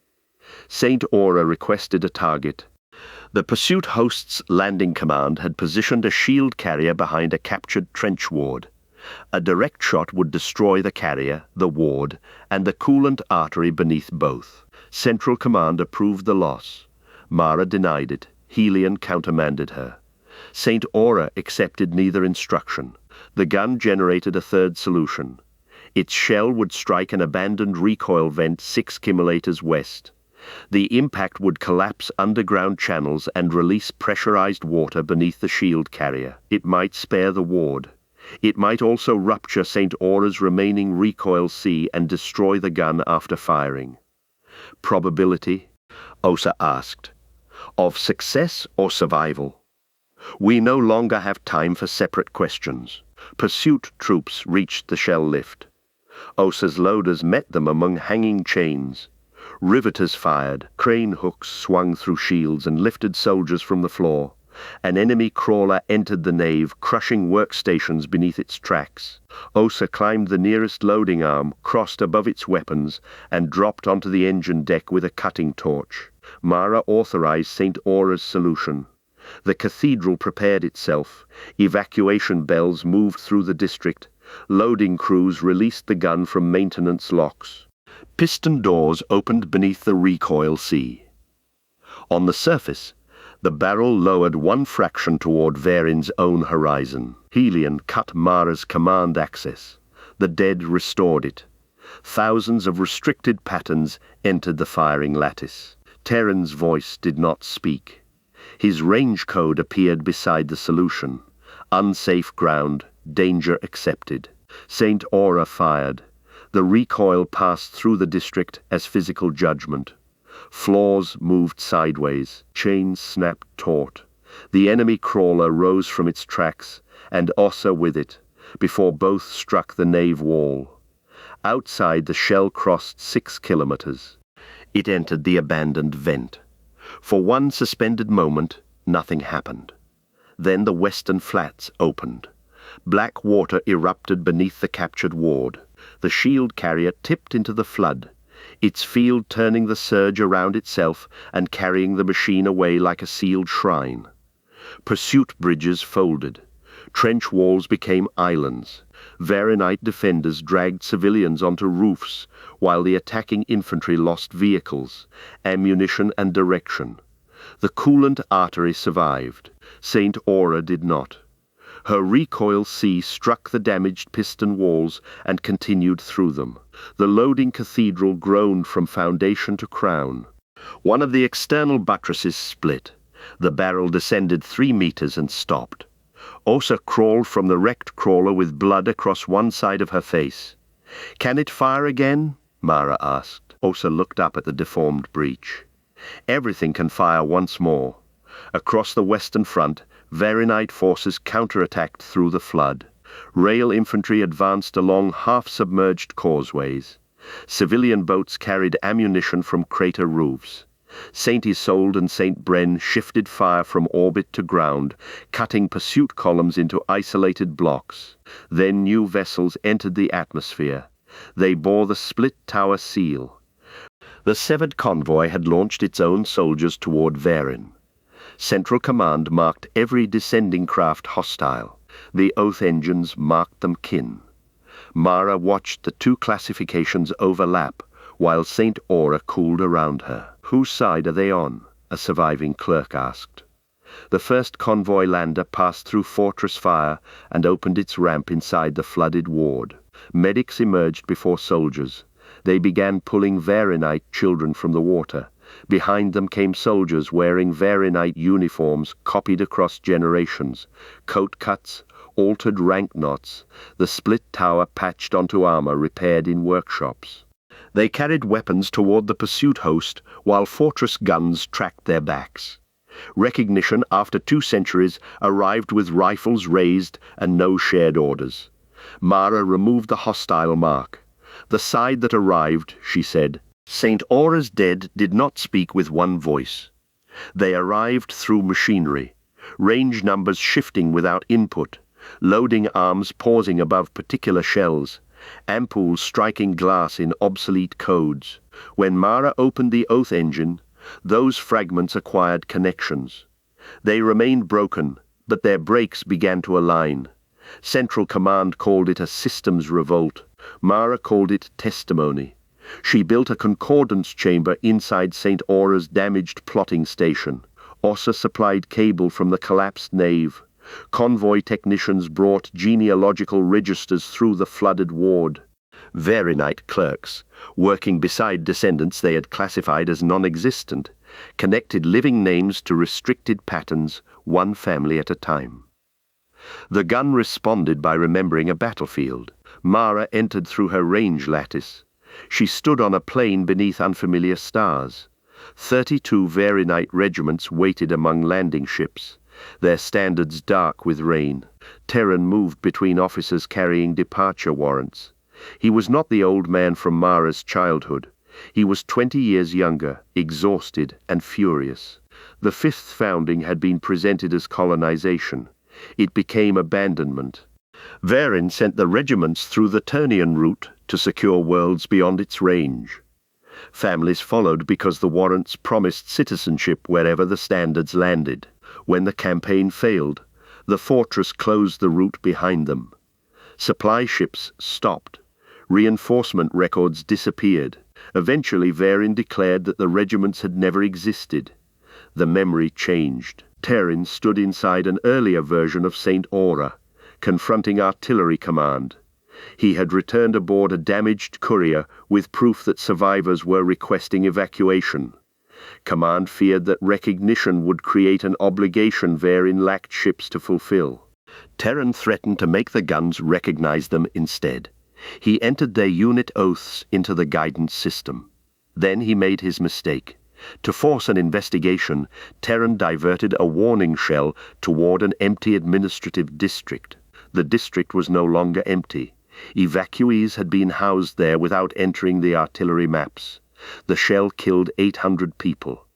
St. Aura requested a target. The pursuit host's landing command had positioned a shield carrier behind a captured trench ward. A direct shot would destroy the carrier, the ward, and the coolant artery beneath both. Central Command approved the loss. Mara denied it. Helion countermanded her. St. Aura accepted neither instruction. The gun generated a third solution. Its shell would strike an abandoned recoil vent 6 kilometers west. The impact would collapse underground channels and release pressurized water beneath the shield carrier. It might spare the ward. It might also rupture St. Aura's remaining recoil sea and destroy the gun after firing. Probability? Ossa asked. Of success or survival? We no longer have time for separate questions. Pursuit troops reached the shell lift. Ossa's loaders met them among hanging chains. Riveters fired, crane hooks swung through shields and lifted soldiers from the floor. An enemy crawler entered the nave, crushing workstations beneath its tracks. Ossa climbed the nearest loading arm, crossed above its weapons, and dropped onto the engine deck with a cutting torch. Mara authorized St. Aura's solution. The cathedral prepared itself. Evacuation bells moved through the district. Loading crews released the gun from maintenance locks. Piston doors opened beneath the recoil sea. On the surface, the barrel lowered one fraction toward Varen's own horizon. Helion cut Mara's command access. The dead restored it. Thousands of restricted patterns entered the firing lattice. Terran's voice did not speak. His range code appeared beside the solution. Unsafe ground, danger accepted. Saint Aura fired. The recoil passed through the district as physical judgment. Floors moved sideways. Chains snapped taut. The enemy crawler rose from its tracks, and Ossa with it, before both struck the nave wall. Outside, the shell crossed 6 kilometers. It entered the abandoned vent. For one suspended moment, nothing happened. Then the western flats opened. Black water erupted beneath the captured ward. The shield carrier tipped into the flood, its field turning the surge around itself and carrying the machine away like a sealed shrine. Pursuit bridges folded. Trench walls became islands. Varanite defenders dragged civilians onto roofs, while the attacking infantry lost vehicles, ammunition and direction. The coolant artery survived. Saint Aura did not. Her recoil sea struck the damaged piston walls and continued through them. The loading cathedral groaned from foundation to crown. One of the external buttresses split. The barrel descended 3 meters and stopped. Ossa crawled from the wrecked crawler with blood across one side of her face. "Can it fire again?" Mara asked. Ossa looked up at the deformed breach. "Everything can fire once more." Across the western front, Varanite forces counterattacked through the flood. Rail infantry advanced along half-submerged causeways. Civilian boats carried ammunition from crater roofs. Saint Isolde and Saint Bren shifted fire from orbit to ground, cutting pursuit columns into isolated blocks. Then new vessels entered the atmosphere. They bore the split tower seal. The severed convoy had launched its own soldiers toward Varen. Central Command marked every descending craft hostile. The oath engines marked them kin. Mara watched the two classifications overlap, while Saint Aura cooled around her. "Whose side are they on?" a surviving clerk asked. The first convoy lander passed through fortress fire and opened its ramp inside the flooded ward. Medics emerged before soldiers. They began pulling Varanite children from the water. Behind them came soldiers wearing Varanite uniforms copied across generations, coat cuts, altered rank knots, the split tower patched onto armor repaired in workshops. They carried weapons toward the pursuit host while fortress guns tracked their backs. Recognition after 2 centuries arrived with rifles raised and no shared orders. Mara removed the hostile mark. "The side that arrived," she said. Saint Aura's dead did not speak with one voice. They arrived through machinery, range numbers shifting without input, loading arms pausing above particular shells, ampoules striking glass in obsolete codes. When Mara opened the oath engine, those fragments acquired connections. They remained broken, but their breaks began to align. Central Command called it a systems revolt. Mara called it testimony. She built a concordance chamber inside Saint Aura's damaged plotting station. Ossa supplied cable from the collapsed nave. Convoy technicians brought genealogical registers through the flooded ward. Varanite clerks, working beside descendants they had classified as non-existent, connected living names to restricted patterns, one family at a time. The gun responded by remembering a battlefield. Mara entered through her range lattice. She stood on a plain beneath unfamiliar stars. 32 Varanite regiments waited among landing ships, their standards dark with rain. Terran moved between officers carrying departure warrants. He was not the old man from Mara's childhood. He was 20 years younger, exhausted and furious. The 5th founding had been presented as colonization. It became abandonment. Varen sent the regiments through the Turnian route to secure worlds beyond its range. Families followed because the warrants promised citizenship wherever the standards landed. When the campaign failed, the fortress closed the route behind them. Supply ships stopped. Reinforcement records disappeared. Eventually, Varen declared that the regiments had never existed. The memory changed. Terran stood inside an earlier version of St. Aura, confronting artillery command. He had returned aboard a damaged courier with proof that survivors were requesting evacuation. Command feared that recognition would create an obligation Verin lacked ships to fulfill. Terran threatened to make the guns recognize them instead. He entered their unit oaths into the guidance system. Then he made his mistake. To force an investigation, Terran diverted a warning shell toward an empty administrative district. The district was no longer empty. Evacuees had been housed there without entering the artillery maps. The shell killed 800 people.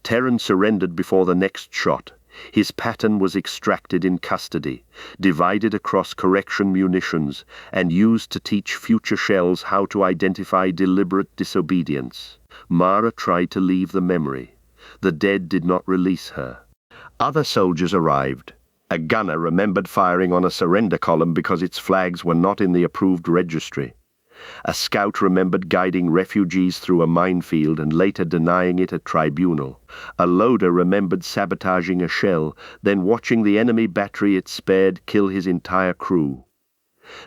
Terran surrendered before the next shot. His pattern was extracted in custody, divided across correction munitions, and used to teach future shells how to identify deliberate disobedience. Mara tried to leave the memory. The dead did not release her. Other soldiers arrived. A gunner remembered firing on a surrender column because its flags were not in the approved registry. A scout remembered guiding refugees through a minefield and later denying it a tribunal. A loader remembered sabotaging a shell, then watching the enemy battery it spared kill his entire crew.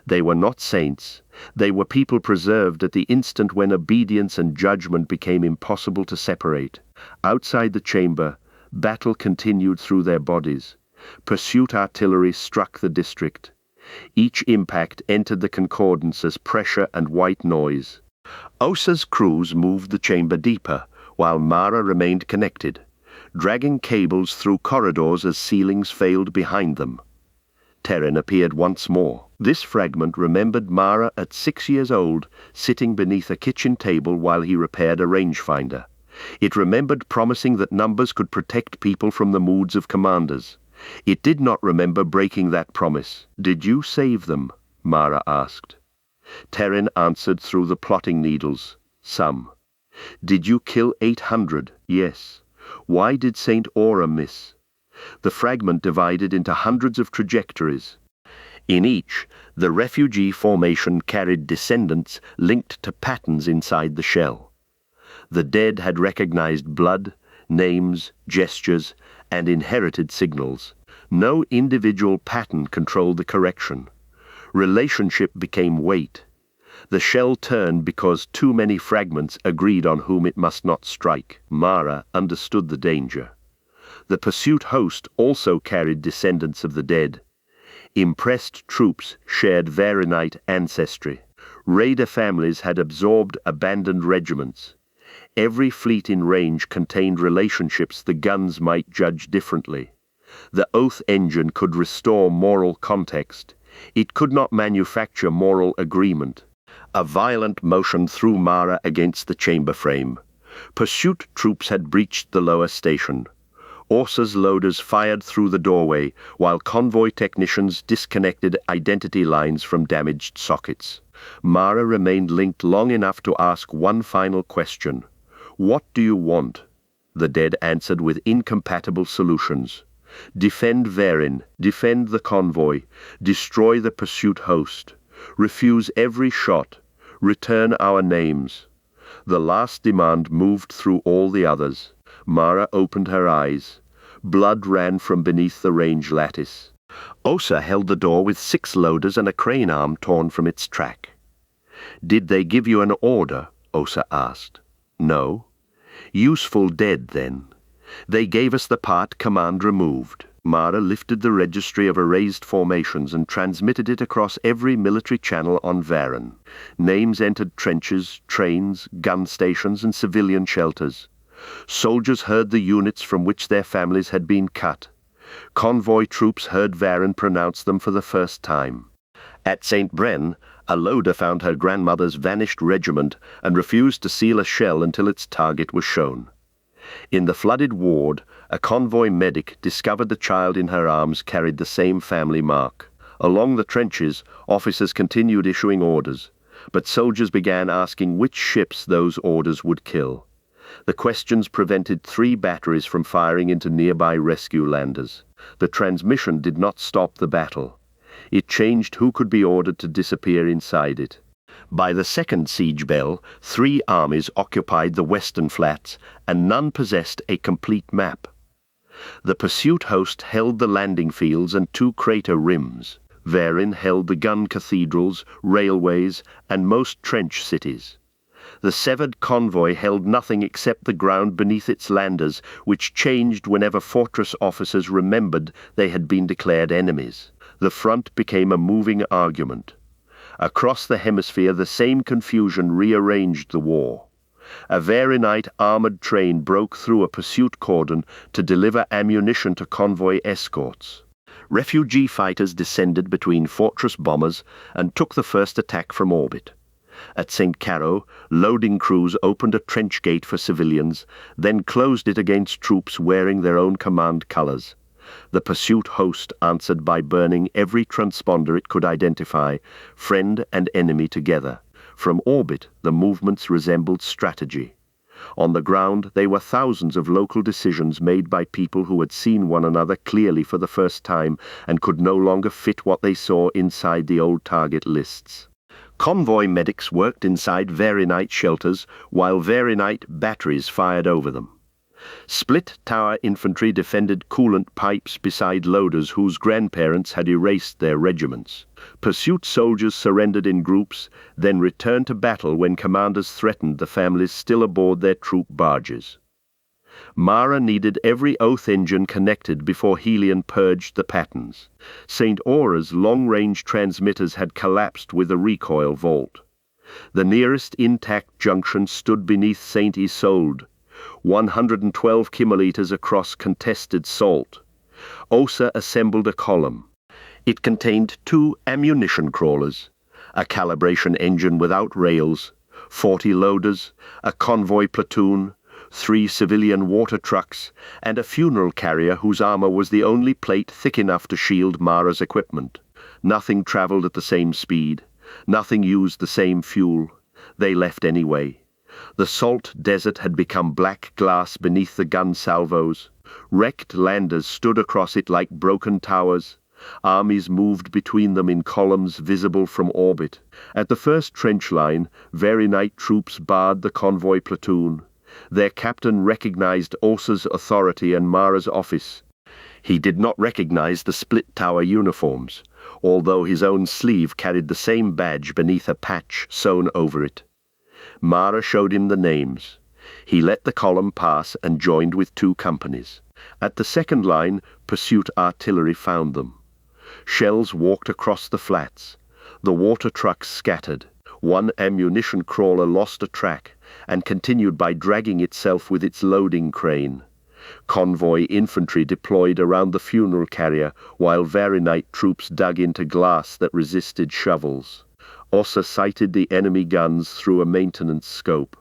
They were not saints. They were people preserved at the instant when obedience and judgment became impossible to separate. Outside the chamber, battle continued through their bodies. Pursuit artillery struck the district. Each impact entered the concordance as pressure and white noise. Osa's crews moved the chamber deeper, while Mara remained connected, dragging cables through corridors as ceilings failed behind them. Terran appeared once more. This fragment remembered Mara at 6 years old, sitting beneath a kitchen table while he repaired a rangefinder. It remembered promising that numbers could protect people from the moods of commanders. It did not remember breaking that promise. "Did you save them?" Mara asked. Terran answered through the plotting needles. "Some." "Did you kill 800? "Yes." "Why did St. Aura miss?" The fragment divided into hundreds of trajectories. In each, the refugee formation carried descendants linked to patterns inside the shell. The dead had recognized blood, names, gestures, and inherited signals. No individual pattern controlled the correction. Relationship became weight. The shell turned because too many fragments agreed on whom it must not strike. Mara understood the danger. The pursuit host also carried descendants of the dead. Impressed troops shared Veronite ancestry. Raider families had absorbed abandoned regiments. Every fleet in range contained relationships the guns might judge differently. The oath engine could restore moral context. It could not manufacture moral agreement. A violent motion threw Mara against the chamber frame. Pursuit troops had breached the lower station. Orsa's loaders fired through the doorway, while convoy technicians disconnected identity lines from damaged sockets. Mara remained linked long enough to ask one final question. "What do you want?" The dead answered with incompatible solutions. "Defend Verin, defend the convoy, destroy the pursuit host, refuse every shot, return our names." The last demand moved through all the others. Mara opened her eyes. Blood ran from beneath the range lattice. Osa held the door with 6 loaders and a crane arm torn from its track. "Did they give you an order?" Osa asked. "No." "Useful dead, then." "They gave us the part command removed." Mara lifted the registry of erased formations and transmitted it across every military channel on Verin. Names entered trenches, trains, gun stations, and civilian shelters. Soldiers heard the units from which their families had been cut. Convoy troops heard Verin pronounce them for the first time. At St. Bren, a loader found her grandmother's vanished regiment and refused to seal a shell until its target was shown. In the flooded ward, a convoy medic discovered the child in her arms carried the same family mark. Along the trenches, officers continued issuing orders, but soldiers began asking which ships those orders would kill. The questions prevented 3 batteries from firing into nearby rescue landers. The transmission did not stop the battle. It changed who could be ordered to disappear inside it. By the second siege bell, 3 armies occupied the western flats, and none possessed a complete map. The pursuit host held the landing fields and two crater rims. Varin held the gun cathedrals, railways, and most trench cities. The severed convoy held nothing except the ground beneath its landers, which changed whenever fortress officers remembered they had been declared enemies. The front became a moving argument. Across the hemisphere, the same confusion rearranged the war. A Varinite armored train broke through a pursuit cordon to deliver ammunition to convoy escorts. Refugee fighters descended between fortress bombers and took the first attack from orbit. At St. Caro, loading crews opened a trench gate for civilians, then closed it against troops wearing their own command colors. The pursuit host answered by burning every transponder it could identify, friend and enemy together. From orbit, the movements resembled strategy. On the ground, they were thousands of local decisions made by people who had seen one another clearly for the first time and could no longer fit what they saw inside the old target lists. Convoy medics worked inside Varinite shelters while Varinite batteries fired over them. Split tower infantry defended coolant pipes beside loaders whose grandparents had erased their regiments. Pursuit soldiers surrendered in groups, then returned to battle when commanders threatened the families still aboard their troop barges. Mara needed every oath engine connected before Helion purged the patterns. St. Aura's long-range transmitters had collapsed with a recoil vault. The nearest intact junction stood beneath St. Isolde, 112 kilometers across contested salt. Osa assembled a column. It contained 2 ammunition crawlers, a calibration engine without rails, 40 loaders, a convoy platoon, 3 civilian water trucks, and a funeral carrier whose armor was the only plate thick enough to shield Mara's equipment. Nothing traveled at the same speed. Nothing used the same fuel. They left anyway. The salt desert had become black glass beneath the gun salvos. Wrecked landers stood across it like broken towers. Armies moved between them in columns visible from orbit. At the first trench line, Varinite troops barred the convoy platoon. Their captain recognized Osa's authority and Mara's office. He did not recognize the split tower uniforms, although his own sleeve carried the same badge beneath a patch sewn over it. Mara showed him the names. He let the column pass and joined with 2 companies. At the second line, pursuit artillery found them. Shells walked across the flats. The water trucks scattered. One ammunition crawler lost a track and continued by dragging itself with its loading crane. Convoy infantry deployed around the funeral carrier while Varinite troops dug into glass that resisted shovels. Osa sighted the enemy guns through a maintenance scope.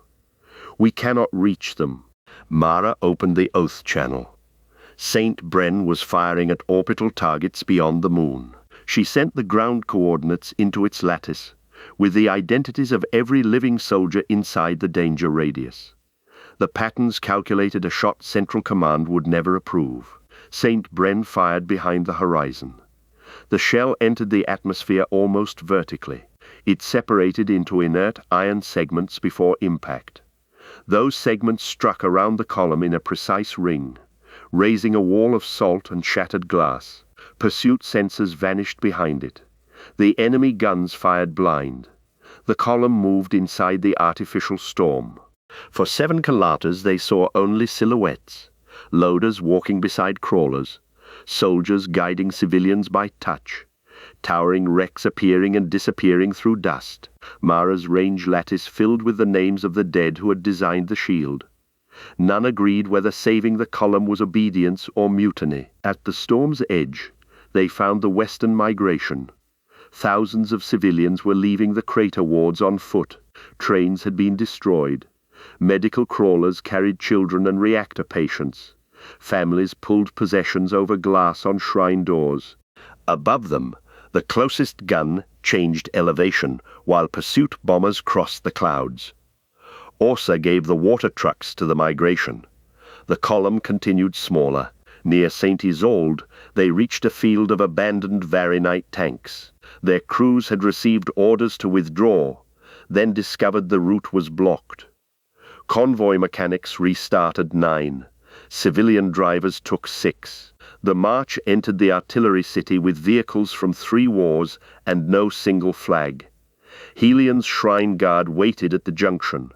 We cannot reach them. Mara opened the oath channel. Saint Bren was firing at orbital targets beyond the moon. She sent the ground coordinates into its lattice, with the identities of every living soldier inside the danger radius. The patterns calculated a shot Central Command would never approve. Saint Bren fired behind the horizon. The shell entered the atmosphere almost vertically. It separated into inert iron segments before impact. Those segments struck around the column in a precise ring, raising a wall of salt and shattered glass. Pursuit sensors vanished behind it. The enemy guns fired blind. The column moved inside the artificial storm. For 7 kilometers they saw only silhouettes, loaders walking beside crawlers, soldiers guiding civilians by touch, towering wrecks appearing and disappearing through dust. Mara's range lattice filled with the names of the dead who had designed the shield. None agreed whether saving the column was obedience or mutiny. At the storm's edge, they found the western migration. Thousands of civilians were leaving the crater wards on foot. Trains had been destroyed. Medical crawlers carried children and reactor patients. Families pulled possessions over glass on shrine doors. Above them, the closest gun changed elevation, while pursuit bombers crossed the clouds. Osa gave the water trucks to the migration. The column continued smaller. Near St. Isolde, they reached a field of abandoned Varinite tanks. Their crews had received orders to withdraw, then discovered the route was blocked. Convoy mechanics restarted 9. Civilian drivers took 6. The march entered the artillery city with vehicles from 3 wars and no single flag. Helian's Shrine Guard waited at the junction.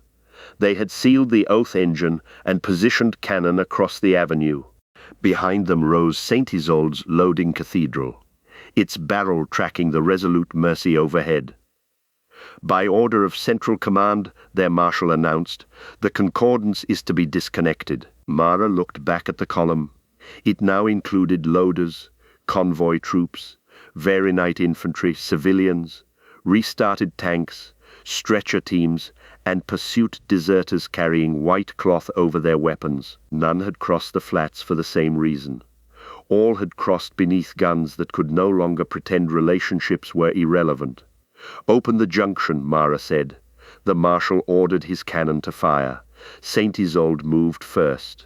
They had sealed the Oath engine and positioned cannon across the avenue. Behind them rose St. Isolde's loading cathedral, its barrel tracking the resolute Mercy overhead. By order of Central Command, their marshal announced, the concordance is to be disconnected. Mara looked back at the column. It now included loaders, convoy troops, Varanite infantry, civilians, restarted tanks, stretcher teams, and pursuit deserters carrying white cloth over their weapons. None had crossed the flats for the same reason. All had crossed beneath guns that could no longer pretend relationships were irrelevant. "Open the junction," Mara said. The marshal ordered his cannon to fire. St. Isolde moved first.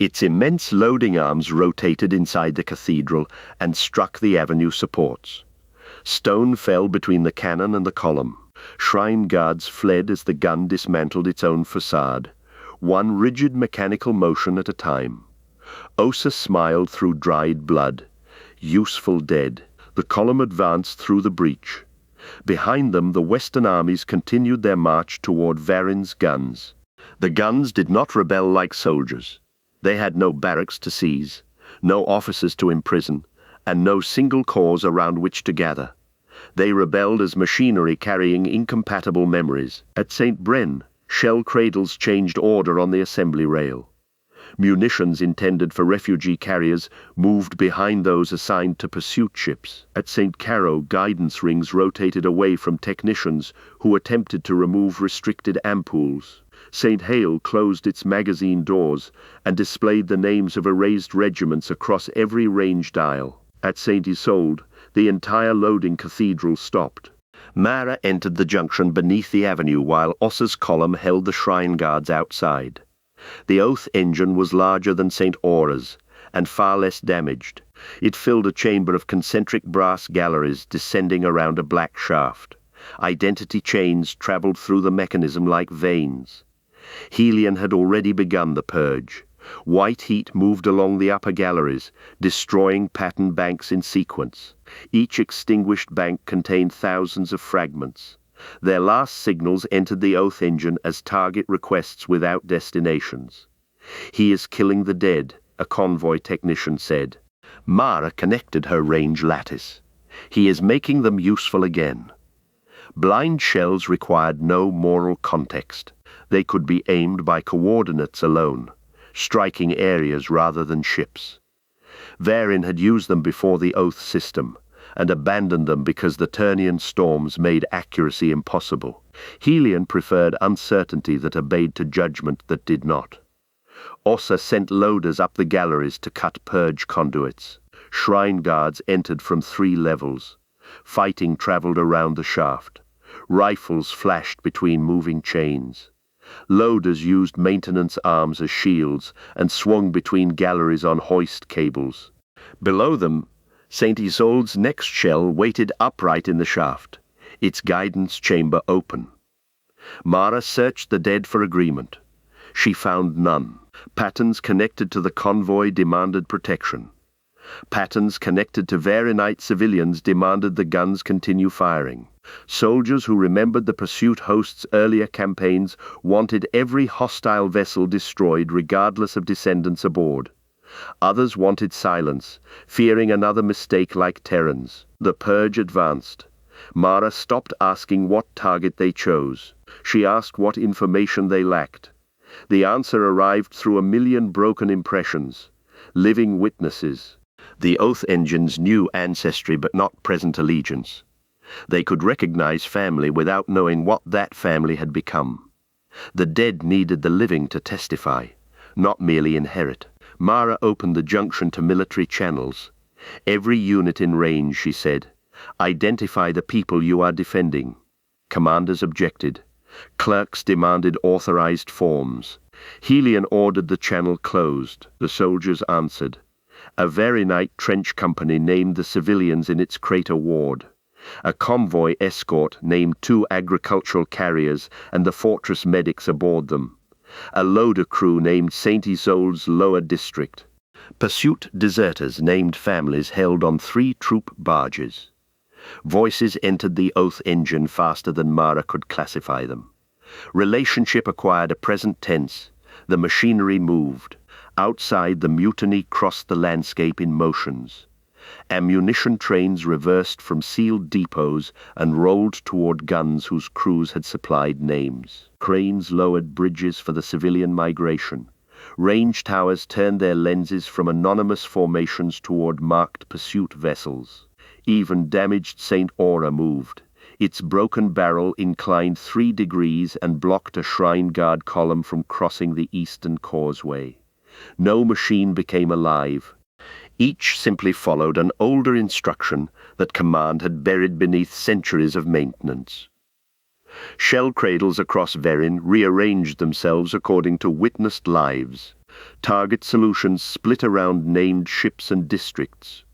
Its immense loading arms rotated inside the cathedral and struck the avenue supports. Stone fell between the cannon and the column. Shrine guards fled as the gun dismantled its own facade, one rigid mechanical motion at a time. Osa smiled through dried blood. Useful dead. The column advanced through the breach. Behind them, the Western armies continued their march toward Varin's guns. The guns did not rebel like soldiers. They had no barracks to seize, no officers to imprison, and no single cause around which to gather. They rebelled as machinery carrying incompatible memories. At St. Bren, shell cradles changed order on the assembly rail. Munitions intended for refugee carriers moved behind those assigned to pursuit ships. At St. Caro, guidance rings rotated away from technicians who attempted to remove restricted ampoules. St. Hale closed its magazine doors and displayed the names of erased regiments across every range dial. At St. Isolde, the entire loading cathedral stopped. Mara entered the junction beneath the avenue while Ossa's column held the shrine guards outside. The Oath engine was larger than St. Aura's, and far less damaged. It filled a chamber of concentric brass galleries descending around a black shaft. Identity chains traveled through the mechanism like veins. Helian had already begun the purge. White heat moved along the upper galleries, destroying pattern banks in sequence. Each extinguished bank contained thousands of fragments. Their last signals entered the Oath engine as target requests without destinations. "He is killing the dead," a convoy technician said. Mara connected her range lattice. "He is making them useful again." Blind shells required no moral context. They could be aimed by coordinates alone, striking areas rather than ships. Varin had used them before the Oath system, and abandoned them because the Turnian storms made accuracy impossible. Helian preferred uncertainty that obeyed to judgment that did not. Ossa sent loaders up the galleries to cut purge conduits. Shrine guards entered from 3 levels. Fighting traveled around the shaft. Rifles flashed between moving chains. Loaders used maintenance arms as shields and swung between galleries on hoist cables. Below them, St. Isolde's next shell waited upright in the shaft, its guidance chamber open. Mara searched the dead for agreement. She found none. Patterns connected to the convoy demanded protection. Patterns connected to Varanite civilians demanded the guns continue firing. Soldiers who remembered the pursuit host's earlier campaigns wanted every hostile vessel destroyed regardless of descendants aboard. Others wanted silence, fearing another mistake like Terran's. The purge advanced. Mara stopped asking what target they chose. She asked what information they lacked. The answer arrived through 1,000,000 broken impressions, living witnesses. The Oath engines knew ancestry but not present allegiance. They could recognize family without knowing what that family had become. The dead needed the living to testify, not merely inherit. Mara opened the junction to military channels. "Every unit in range," she said. "Identify the people you are defending." Commanders objected. Clerks demanded authorized forms. Helian ordered the channel closed. The soldiers answered. A Varanite trench company named the civilians in its crater ward. A convoy escort named 2 agricultural carriers and the fortress medics aboard them. a loader crew named St. Isolde's Lower District. Pursuit deserters named families held on 3 troop barges. Voices entered the oath engine faster than Mara could classify them. Relationship acquired a present tense. The machinery moved. Outside, the mutiny crossed the landscape in motions. Ammunition trains reversed from sealed depots and rolled toward guns whose crews had supplied names. Cranes lowered bridges for the civilian migration. Range towers turned their lenses from anonymous formations toward marked pursuit vessels. Even damaged St. Aura moved. Its broken barrel inclined 3 degrees and blocked a shrine guard column from crossing the eastern causeway. No machine became alive. Each simply followed an older instruction that command had buried beneath centuries of maintenance. Shell cradles across Verin rearranged themselves according to witnessed lives. Target solutions split around named ships and districts.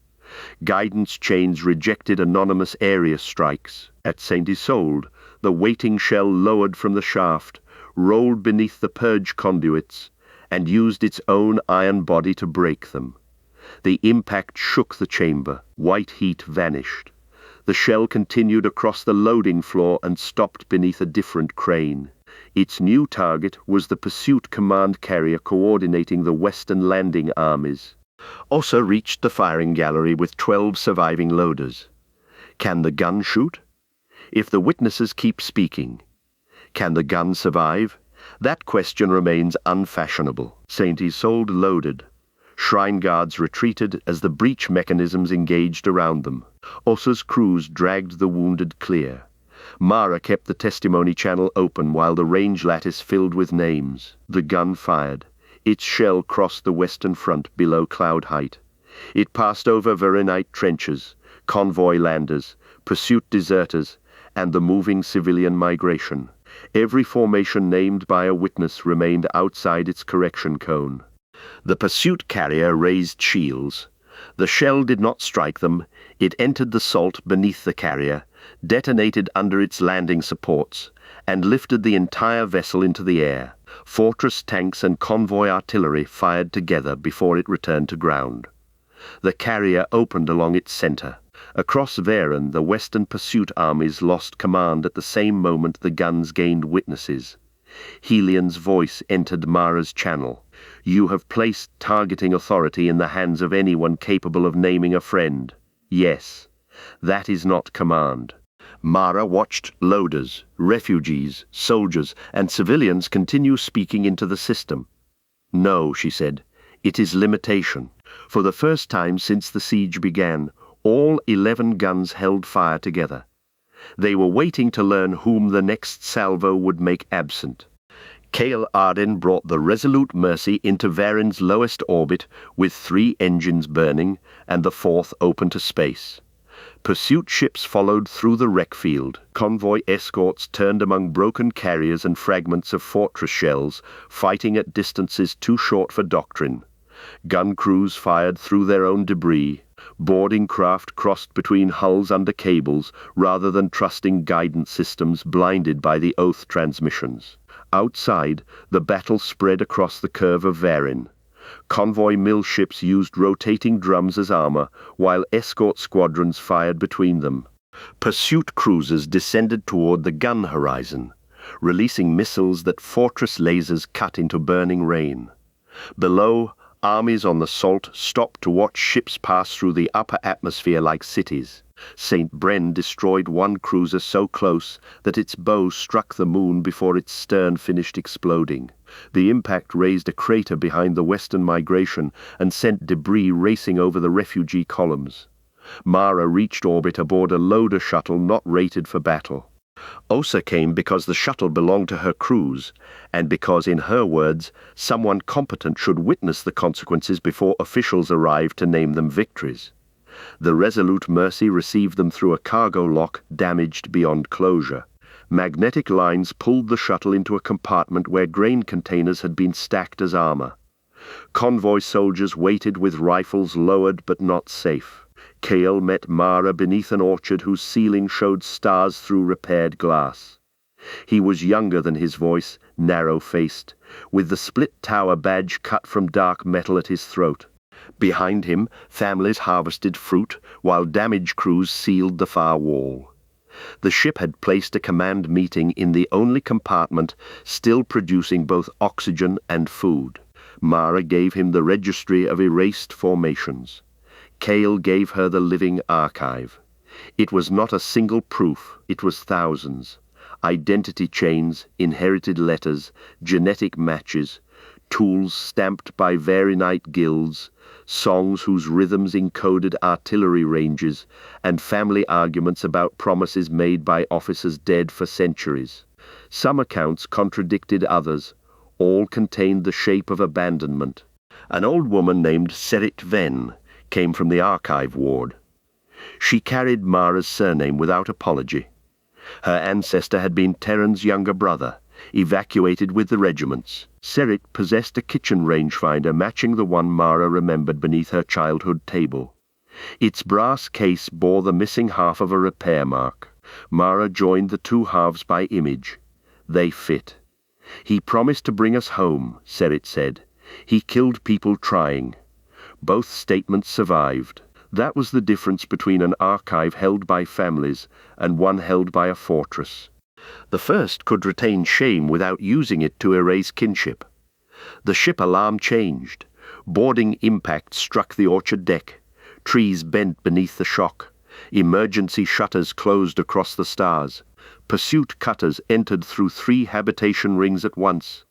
Guidance chains rejected anonymous area strikes. At St. Isolde, the waiting shell lowered from the shaft, rolled beneath the purge conduits, and used its own iron body to break them. The impact shook the chamber. White heat vanished. The shell continued across the loading floor and stopped beneath a different crane. Its new target was the pursuit command carrier coordinating the western landing armies. Ossa reached the firing gallery with 12 surviving loaders. Can the gun shoot? If the witnesses keep speaking, can the gun survive? That question remains unfashionable. St. Isolde loaded. Shrine guards retreated as the breach mechanisms engaged around them. Ossa's crews dragged the wounded clear. Mara kept the testimony channel open while the range lattice filled with names. The gun fired. Its shell crossed the western front below cloud height. It passed over Verinite trenches, convoy landers, pursuit deserters, and the moving civilian migration. Every formation named by a witness remained outside its correction cone. The pursuit carrier raised shields. The shell did not strike them. It entered the salt beneath the carrier, detonated under its landing supports, and lifted the entire vessel into the air. Fortress tanks and convoy artillery fired together before it returned to ground. The carrier opened along its center. Across Verin, the western pursuit armies lost command at the same moment the guns gained witnesses. Helian's voice entered Mara's channel. You have placed targeting authority in the hands of anyone capable of naming a friend. Yes, that is not command. Mara watched loaders, refugees, soldiers, and civilians continue speaking into the system. No, she said, it is limitation. For the first time since the siege began, all 11 guns held fire together. They were waiting to learn whom the next salvo would make absent. Kael Arden brought the Resolute Mercy into Varen's lowest orbit with 3 engines burning and the 4th open to space. Pursuit ships followed through the wreck field. Convoy escorts turned among broken carriers and fragments of fortress shells, fighting at distances too short for doctrine. Gun crews fired through their own debris. Boarding craft crossed between hulls under cables rather than trusting guidance systems blinded by the oath transmissions. Outside, the battle spread across the curve of Varin. Convoy mill ships used rotating drums as armor, while escort squadrons fired between them. Pursuit cruisers descended toward the gun horizon, releasing missiles that fortress lasers cut into burning rain. Below, armies on the salt stopped to watch ships pass through the upper atmosphere like cities. St. Bren destroyed one cruiser so close that its bow struck the moon before its stern finished exploding. The impact raised a crater behind the western migration and sent debris racing over the refugee columns. Mara reached orbit aboard a loader shuttle not rated for battle. Ossa came because the shuttle belonged to her crews, and because, in her words, someone competent should witness the consequences before officials arrived to name them victories. The Resolute Mercy received them through a cargo lock damaged beyond closure. Magnetic lines pulled the shuttle into a compartment where grain containers had been stacked as armor. Convoy soldiers waited with rifles lowered but not safe. Kael met Mara beneath an orchard whose ceiling showed stars through repaired glass. He was younger than his voice, narrow-faced, with the split tower badge cut from dark metal at his throat. Behind him, families harvested fruit, while damage crews sealed the far wall. The ship had placed a command meeting in the only compartment still producing both oxygen and food. Mara gave him the registry of erased formations. Cale gave her the living archive. It was not a single proof, it was thousands. Identity chains, inherited letters, genetic matches, tools stamped by Varanite guilds, songs whose rhythms encoded artillery ranges, and family arguments about promises made by officers dead for centuries. Some accounts contradicted others. All contained the shape of abandonment. An old woman named Serit Ven came from the archive ward. She carried Mara's surname without apology. Her ancestor had been Terran's younger brother, evacuated with the regiments. Serit possessed a kitchen rangefinder matching the one Mara remembered beneath her childhood table. Its brass case bore the missing half of a repair mark. Mara joined the two halves by image. They fit. "He promised to bring us home," Serit said. "He killed people trying." Both statements survived. That was the difference between an archive held by families and one held by a fortress. The first could retain shame without using it to erase kinship. The ship alarm changed. Boarding impact struck the orchard deck. Trees bent beneath the shock. Emergency shutters closed across the stars. Pursuit cutters entered through 3 habitation rings at once.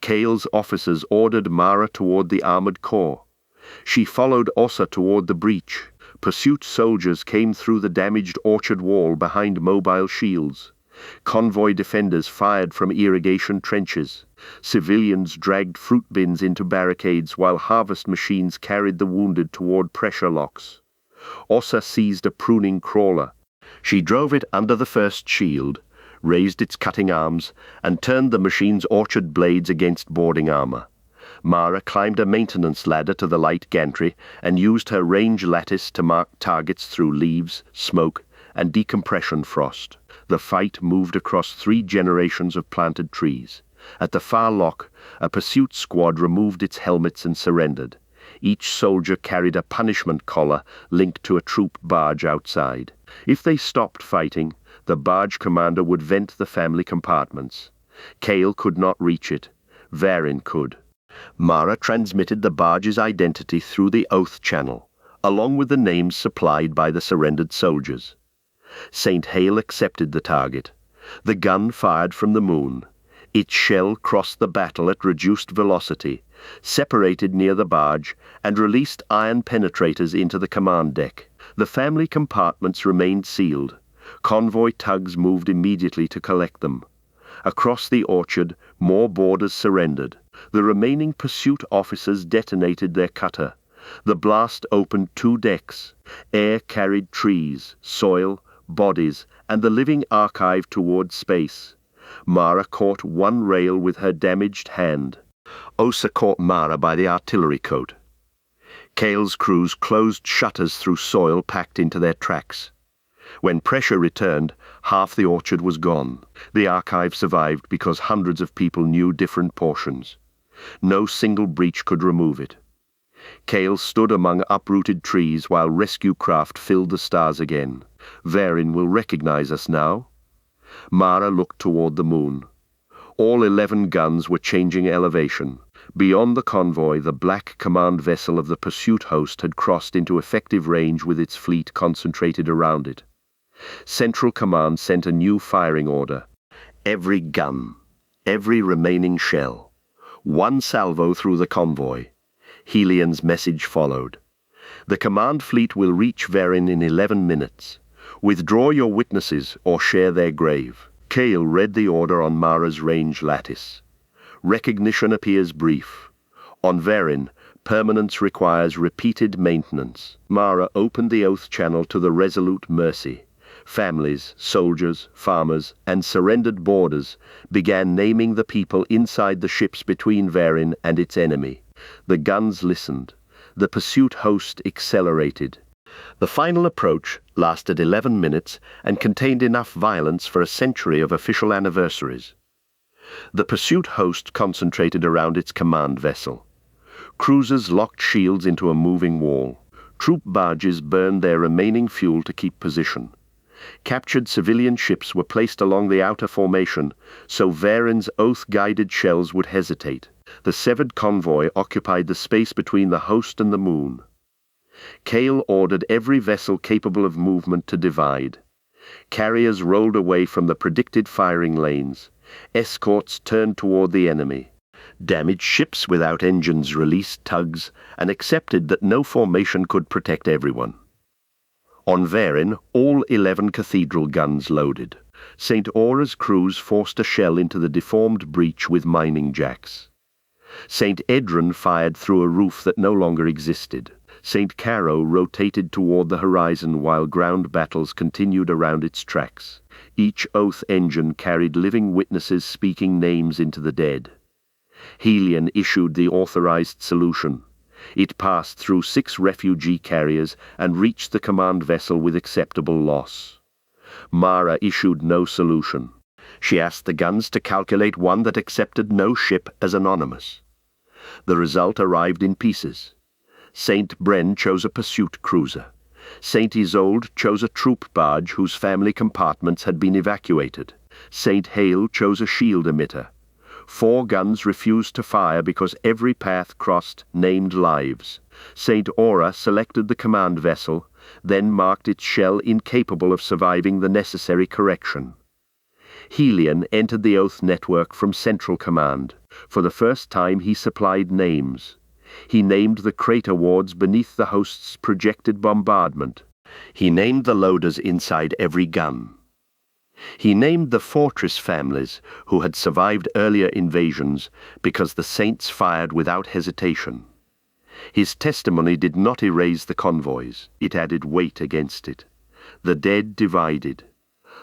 Cale's officers ordered Mara toward the armored core. She followed Ossa toward the breach. Pursuit soldiers came through the damaged orchard wall behind mobile shields. Convoy defenders fired from irrigation trenches. Civilians dragged fruit bins into barricades while harvest machines carried the wounded toward pressure locks. Ossa seized a pruning crawler. She drove it under the first shield, raised its cutting arms, and turned the machine's orchard blades against boarding armor. Mara climbed a maintenance ladder to the light gantry and used her range lattice to mark targets through leaves, smoke, and decompression frost. The fight moved across 3 generations of planted trees. At the far lock, a pursuit squad removed its helmets and surrendered. Each soldier carried a punishment collar linked to a troop barge outside. If they stopped fighting, the barge commander would vent the family compartments. Cale could not reach it. Varin could. Mara transmitted the barge's identity through the oath channel, along with the names supplied by the surrendered soldiers. St. Hale accepted the target. The gun fired from the moon. Its shell crossed the battle at reduced velocity, separated near the barge, and released iron penetrators into the command deck. The family compartments remained sealed. Convoy tugs moved immediately to collect them. Across the orchard, more boarders surrendered. The remaining pursuit officers detonated their cutter. The blast opened 2 decks. Air carried trees, soil, bodies, and the living archive toward space. Mara caught one rail with her damaged hand. Ossa caught Mara by the artillery coat. Cale's crews closed shutters through soil packed into their tracks. When pressure returned, half the orchard was gone. The archive survived because hundreds of people knew different portions. No single breach could remove it. Cale stood among uprooted trees while rescue craft filled the stars again. Varin will recognize us now. Mara looked toward the moon. All 11 guns were changing elevation. Beyond the convoy, the black command vessel of the pursuit host had crossed into effective range with its fleet concentrated around it. Central Command sent a new firing order. Every gun, every remaining shell. 1 salvo through the convoy. Helian's message followed. The command fleet will reach Varin in 11 minutes. Withdraw your witnesses or share their grave. Cale read the order on Mara's range lattice. Recognition appears brief. On Varin, permanence requires repeated maintenance. Mara opened the oath channel to the resolute mercy. Families, soldiers, farmers, and surrendered boarders began naming the people inside the ships between Varin and its enemy. The guns listened. The pursuit host accelerated. The final approach lasted 11 minutes and contained enough violence for a century of official anniversaries. The pursuit host concentrated around its command vessel. Cruisers locked shields into a moving wall. Troop barges burned their remaining fuel to keep position. Captured civilian ships were placed along the outer formation, so Varen's oath-guided shells would hesitate. The severed convoy occupied the space between the host and the moon. Kale ordered every vessel capable of movement to divide. Carriers rolled away from the predicted firing lanes. Escorts turned toward the enemy. Damaged ships without engines released tugs and accepted that no formation could protect everyone. On Varen, all 11 cathedral guns loaded. St. Aura's crews forced a shell into the deformed breach with mining jacks. St. Edron fired through a roof that no longer existed. St. Caro rotated toward the horizon while ground battles continued around its tracks. Each oath engine carried living witnesses speaking names into the dead. Helion issued the authorized solution. It passed through 6 refugee carriers and reached the command vessel with acceptable loss. Mara issued no solution. She asked the guns to calculate one that accepted no ship as anonymous. The result arrived in pieces. St. Bren chose a pursuit cruiser. St. Isolde chose a troop barge whose family compartments had been evacuated. St. Hale chose a shield emitter. 4 guns refused to fire because every path crossed named lives. St. Aura selected the command vessel, then marked its shell incapable of surviving the necessary correction. Helion entered the Oath network from Central Command. For the first time he supplied names. He named the crater wards beneath the host's projected bombardment. He named the loaders inside every gun. He named the fortress families who had survived earlier invasions because the saints fired without hesitation. His testimony did not erase the convoys. It added weight against it. The dead divided.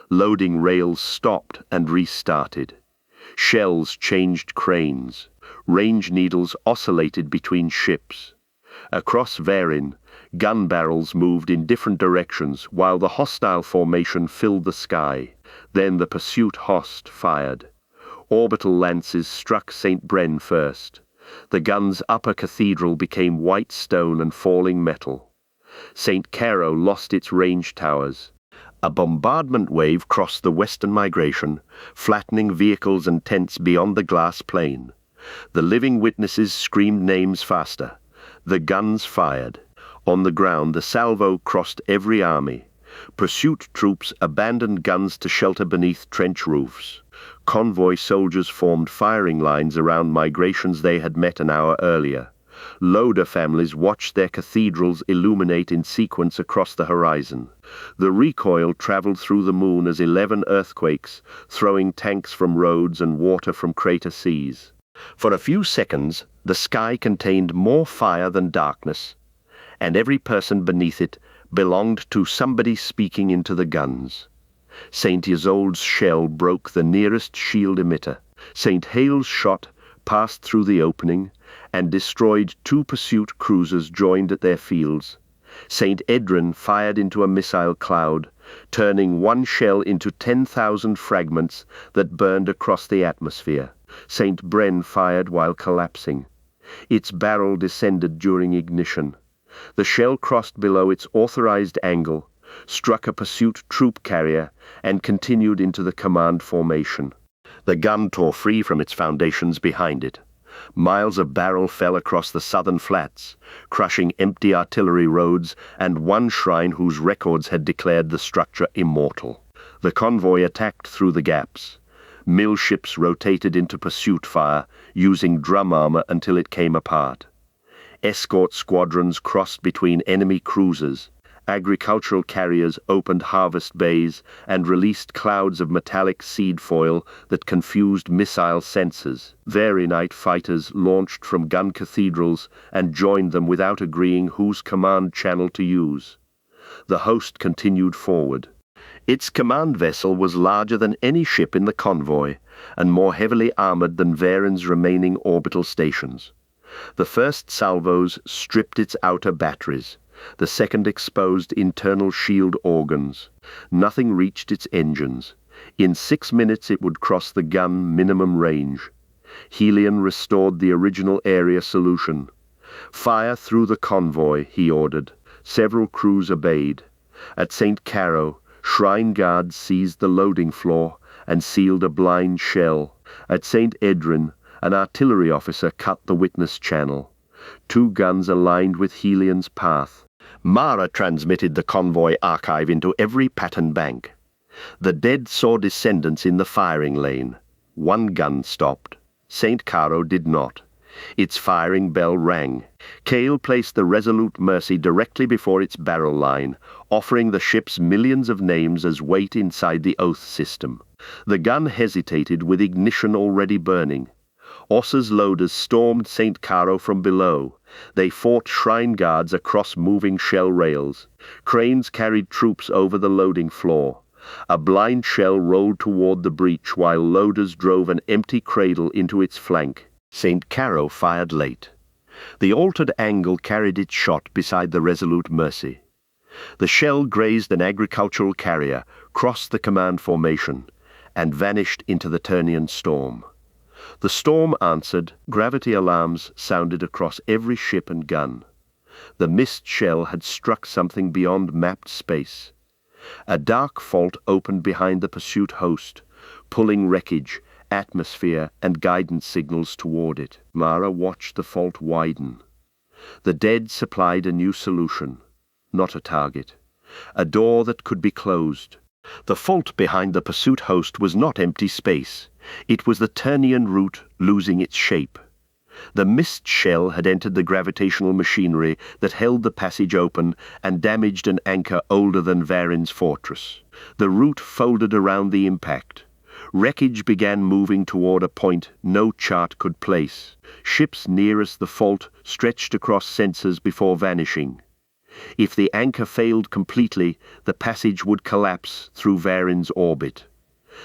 Loading rails stopped and restarted. Shells changed cranes. Range needles oscillated between ships. Across Varen, gun barrels moved in different directions while the hostile formation filled the sky. Then the pursuit host fired. Orbital lances struck St. Bren first. The gun's upper cathedral became white stone and falling metal. St. Caro lost its range towers. A bombardment wave crossed the western migration, flattening vehicles and tents beyond the glass plain. The living witnesses screamed names faster. The guns fired. On the ground, the salvo crossed every army. Pursuit troops abandoned guns to shelter beneath trench roofs. Convoy soldiers formed firing lines around migrations they had met an hour earlier. Loader families watched their cathedrals illuminate in sequence across the horizon. The recoil traveled through the moon as 11 earthquakes, throwing tanks from roads and water from crater seas. For a few seconds, the sky contained more fire than darkness, and every person beneath it belonged to somebody speaking into the guns. St. Isolde's shell broke the nearest shield emitter. St. Hale's shot passed through the opening and destroyed 2 pursuit cruisers joined at their fields. St. Edron fired into a missile cloud, turning one shell into 10,000 fragments that burned across the atmosphere. St. Bren fired while collapsing. Its barrel descended during ignition. The shell crossed below its authorized angle, struck a pursuit troop carrier, and continued into the command formation. The gun tore free from its foundations behind it. Miles of barrel fell across the southern flats, crushing empty artillery roads and one shrine whose records had declared the structure immortal. The convoy attacked through the gaps. Mill ships rotated into pursuit fire, using drum armor until it came apart. Escort squadrons crossed between enemy cruisers. Agricultural carriers opened harvest bays and released clouds of metallic seed foil that confused missile sensors. Varenite fighters launched from gun cathedrals and joined them without agreeing whose command channel to use. The host continued forward. Its command vessel was larger than any ship in the convoy and more heavily armored than Varen's remaining orbital stations. The first salvos stripped its outer batteries. The second exposed internal shield organs. Nothing reached its engines. In 6 minutes it would cross the gun minimum range. Helion restored the original area solution. "Fire through the convoy," he ordered. Several crews obeyed. At St. Caro, shrine guards seized the loading floor and sealed a blind shell. At St. Edrin, an artillery officer cut the witness channel. 2 guns aligned with Helion's path. Mara transmitted the convoy archive into every pattern bank. The dead saw descendants in the firing lane. 1 gun stopped. St. Caro did not. Its firing bell rang. Cale placed the Resolute Mercy directly before its barrel line, offering the ship's millions of names as weight inside the oath system. The gun hesitated with ignition already burning. Ossa's loaders stormed St. Caro from below. They fought shrine guards across moving shell rails. Cranes carried troops over the loading floor. A blind shell rolled toward the breach while loaders drove an empty cradle into its flank. St. Caro fired late. The altered angle carried its shot beside the Resolute Mercy. The shell grazed an agricultural carrier, crossed the command formation, and vanished into the Turnian storm. The storm answered. Gravity alarms sounded across every ship and gun. The missed shell had struck something beyond mapped space. A dark fault opened behind the pursuit host, pulling wreckage, atmosphere, and guidance signals toward it. Mara watched the fault widen. The dead supplied a new solution, not a target. A door that could be closed. The fault behind the pursuit host was not empty space. It was the Turnian route losing its shape. The missed shell had entered the gravitational machinery that held the passage open and damaged an anchor older than Varin's fortress. The route folded around the impact. Wreckage began moving toward a point no chart could place. Ships nearest the fault stretched across sensors before vanishing. If the anchor failed completely, the passage would collapse through Varin's orbit.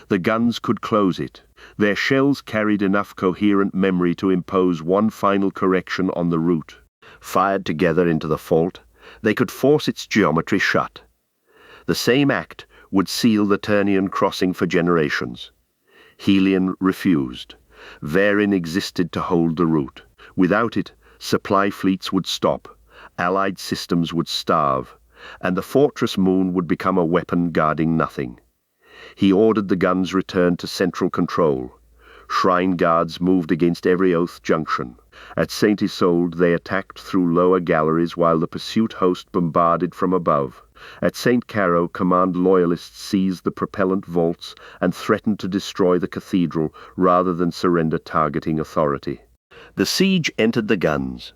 The guns could close it. Their shells carried enough coherent memory to impose one final correction on the route. Fired together into the fault, they could force its geometry shut. The same act would seal the Turnian crossing for generations. Helion refused. Varin existed to hold the route. Without it, supply fleets would stop, Allied systems would starve, and the fortress moon would become a weapon guarding nothing. He ordered the guns returned to central control. Shrine guards moved against every oath junction. At St. Isolde they attacked through lower galleries while the pursuit host bombarded from above. At St. Caro, command loyalists seized the propellant vaults and threatened to destroy the cathedral rather than surrender targeting authority. The siege entered the guns.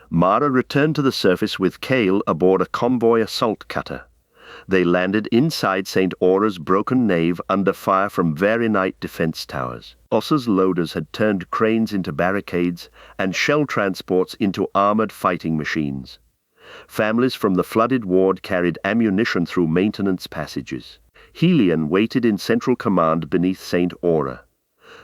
Mara returned to the surface with Cale aboard a convoy assault cutter. They landed inside St. Aura's broken nave under fire from Varinite defense towers. Ossa's loaders had turned cranes into barricades and shell transports into armored fighting machines. Families from the flooded ward carried ammunition through maintenance passages. Helion waited in central command beneath St. Aura.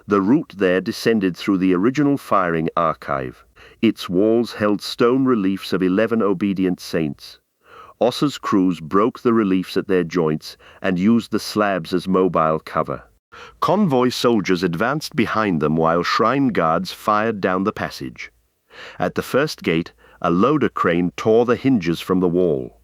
The route there descended through the original firing archive. Its walls held stone reliefs of 11 obedient saints. Ossa's crews broke the reliefs at their joints and used the slabs as mobile cover. Convoy soldiers advanced behind them while shrine guards fired down the passage. At the first gate, a loader crane tore the hinges from the wall.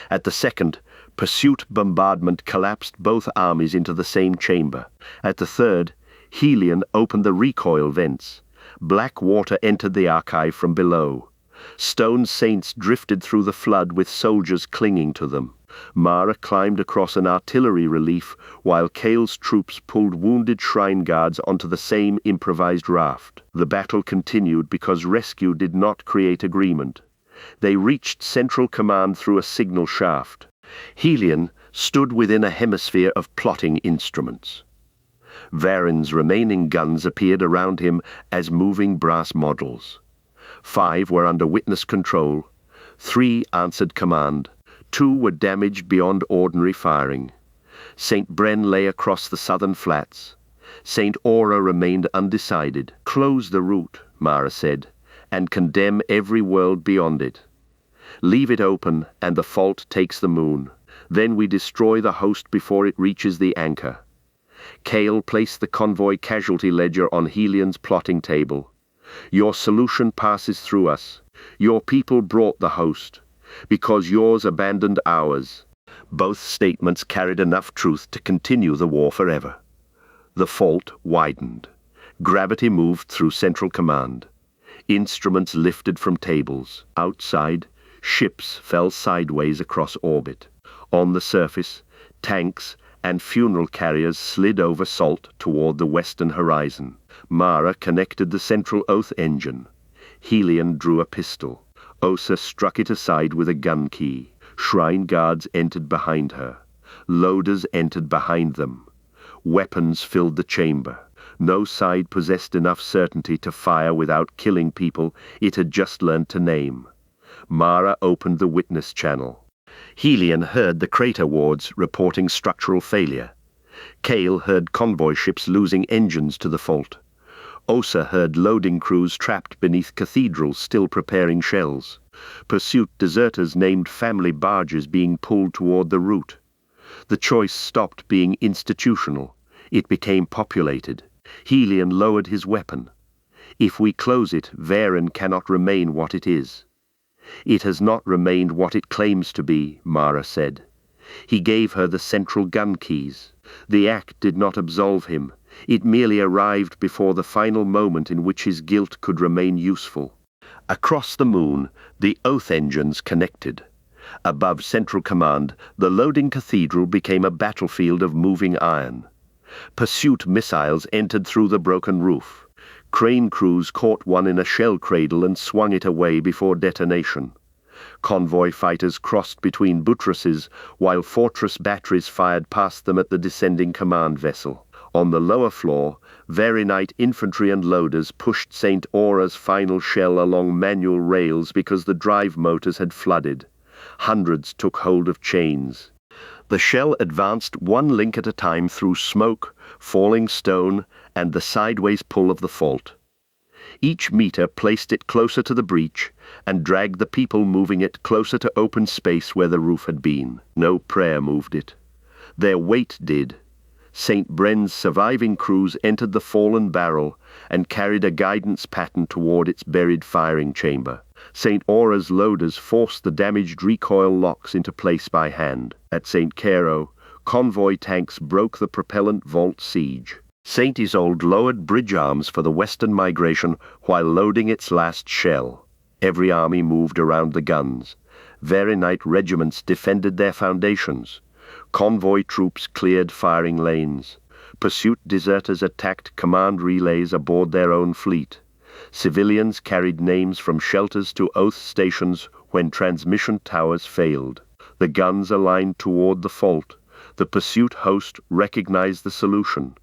At the second, pursuit bombardment collapsed both armies into the same chamber. At the third, Helion opened the recoil vents. Black water entered the archive from below. Stone saints drifted through the flood with soldiers clinging to them. Mara climbed across an artillery relief while Cale's troops pulled wounded shrine guards onto the same improvised raft. The battle continued because rescue did not create agreement. They reached central command through a signal shaft. Helion stood within a hemisphere of plotting instruments. Varin's remaining guns appeared around him as moving brass models. 5 were under witness control. 3 answered command. 2 were damaged beyond ordinary firing. St. Bren lay across the southern flats. St. Aura remained undecided. "Close the route," Mara said, "and condemn every world beyond it." Leave it open, and the fault takes the moon. Then we destroy the host before it reaches the anchor. Cale placed the convoy casualty ledger on Helian's plotting table. Your solution passes through us. Your people brought the host, because yours abandoned ours. Both statements carried enough truth to continue the war forever. The fault widened. Gravity moved through Central Command. Instruments lifted from tables. Outside, ships fell sideways across orbit. On the surface, tanks and funeral carriers slid over salt toward the western horizon. Mara connected the central oath engine. Helian drew a pistol. Osa struck it aside with a gun key. Shrine guards entered behind her. Loaders entered behind them. Weapons filled the chamber. No side possessed enough certainty to fire without killing people it had just learned to name. Mara opened the witness channel. Helian heard the crater wards reporting structural failure. Cale heard convoy ships losing engines to the fault. Osa heard loading crews trapped beneath cathedrals still preparing shells. Pursuit deserters named family barges being pulled toward the route. The choice stopped being institutional. It became populated. Helian lowered his weapon. If we close it, Varen cannot remain what it is. It has not remained what it claims to be, Mara said. He gave her the central gun keys. The act did not absolve him. It merely arrived before the final moment in which his guilt could remain useful. Across the moon, the oath engines connected. Above Central Command, the loading cathedral became a battlefield of moving iron. Pursuit missiles entered through the broken roof. Crane crews caught one in a shell cradle and swung it away before detonation. Convoy fighters crossed between buttresses while fortress batteries fired past them at the descending command vessel. On the lower floor, Varinite infantry and loaders pushed St. Aura's final shell along manual rails because the drive motors had flooded. Hundreds took hold of chains. The shell advanced one link at a time through smoke, falling stone, and the sideways pull of the fault. Each meter placed it closer to the breach and dragged the people moving it closer to open space where the roof had been. No prayer moved it. Their weight did. St. Bren's surviving crews entered the fallen barrel and carried a guidance pattern toward its buried firing chamber. St. Aura's loaders forced the damaged recoil locks into place by hand. At St. Cairo, convoy tanks broke the propellant vault siege. St. Isolde lowered bridge arms for the western migration while loading its last shell. Every army moved around the guns. Varinite regiments defended their foundations. Convoy troops cleared firing lanes. Pursuit deserters attacked command relays aboard their own fleet. Civilians carried names from shelters to oath stations when transmission towers failed. The guns aligned toward the fault. The pursuit host recognized the solution.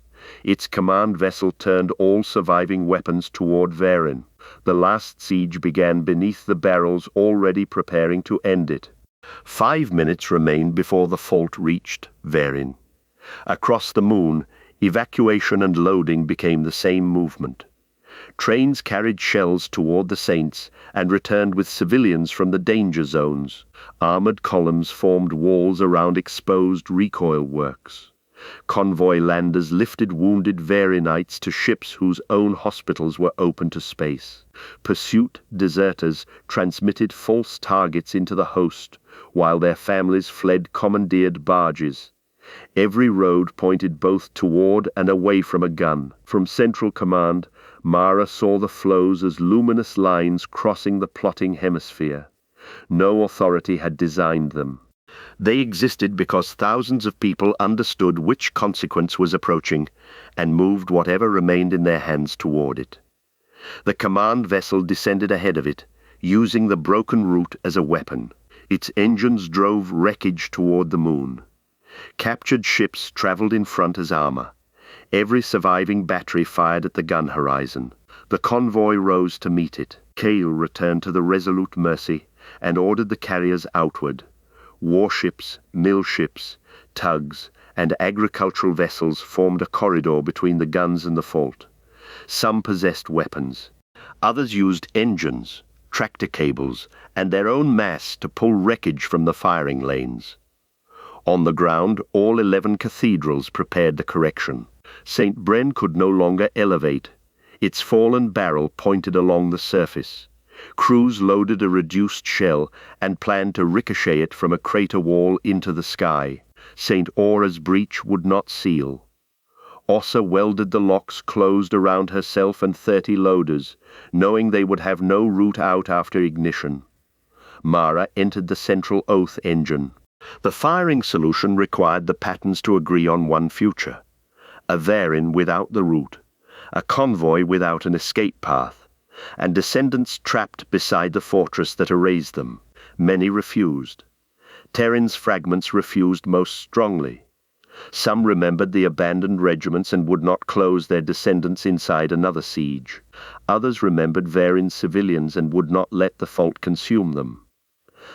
Its command vessel turned all surviving weapons toward Varen. The last siege began beneath the barrels already preparing to end it. 5 minutes remained before the fault reached Varen. Across the moon, evacuation and loading became the same movement. Trains carried shells toward the Saints and returned with civilians from the danger zones. Armored columns formed walls around exposed recoil works. Convoy landers lifted wounded Varinites to ships whose own hospitals were open to space. Pursuit deserters transmitted false targets into the host, while their families fled commandeered barges. Every road pointed both toward and away from a gun. From Central Command, Mara saw the flows as luminous lines crossing the plotting hemisphere. No authority had designed them. They existed because thousands of people understood which consequence was approaching and moved whatever remained in their hands toward it. The command vessel descended ahead of it, using the broken route as a weapon. Its engines drove wreckage toward the moon. Captured ships traveled in front as armor. Every surviving battery fired at the gun horizon. The convoy rose to meet it. Cale returned to the Resolute Mercy and ordered the carriers outward. Warships, mill ships, tugs, and agricultural vessels formed a corridor between the guns and the fault. Some possessed weapons. Others used engines. tractor cables, and their own mass to pull wreckage from the firing lanes. On the ground, all 11 cathedrals prepared the correction. St. Bren could no longer elevate. Its fallen barrel pointed along the surface. Crews loaded a reduced shell and planned to ricochet it from a crater wall into the sky. St. Aura's breach would not seal. Ossa welded the locks closed around herself and 30 loaders, knowing they would have no route out after ignition. Mara entered the central oath engine. The firing solution required the patterns to agree on one future. A Varin without the route, a convoy without an escape path, and descendants trapped beside the fortress that erased them. Many refused. Terran's fragments refused most strongly. Some remembered the abandoned regiments and would not close their descendants inside another siege. Others remembered Varin's civilians and would not let the fault consume them.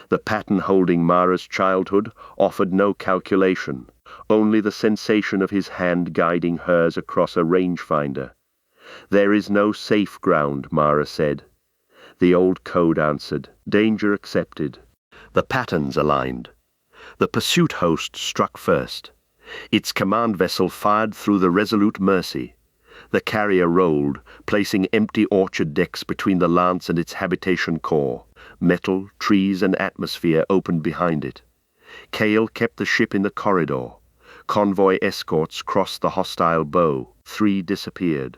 The pattern holding Mara's childhood offered no calculation, only the sensation of his hand guiding hers across a rangefinder. "There is no safe ground," Mara said. The old code answered, "Danger accepted." The patterns aligned. The pursuit host struck first. Its command vessel fired through the Resolute Mercy. The carrier rolled, placing empty orchard decks between the lance and its habitation core. Metal, trees, and atmosphere opened behind it. Kale kept the ship in the corridor. Convoy escorts crossed the hostile bow. 3 disappeared.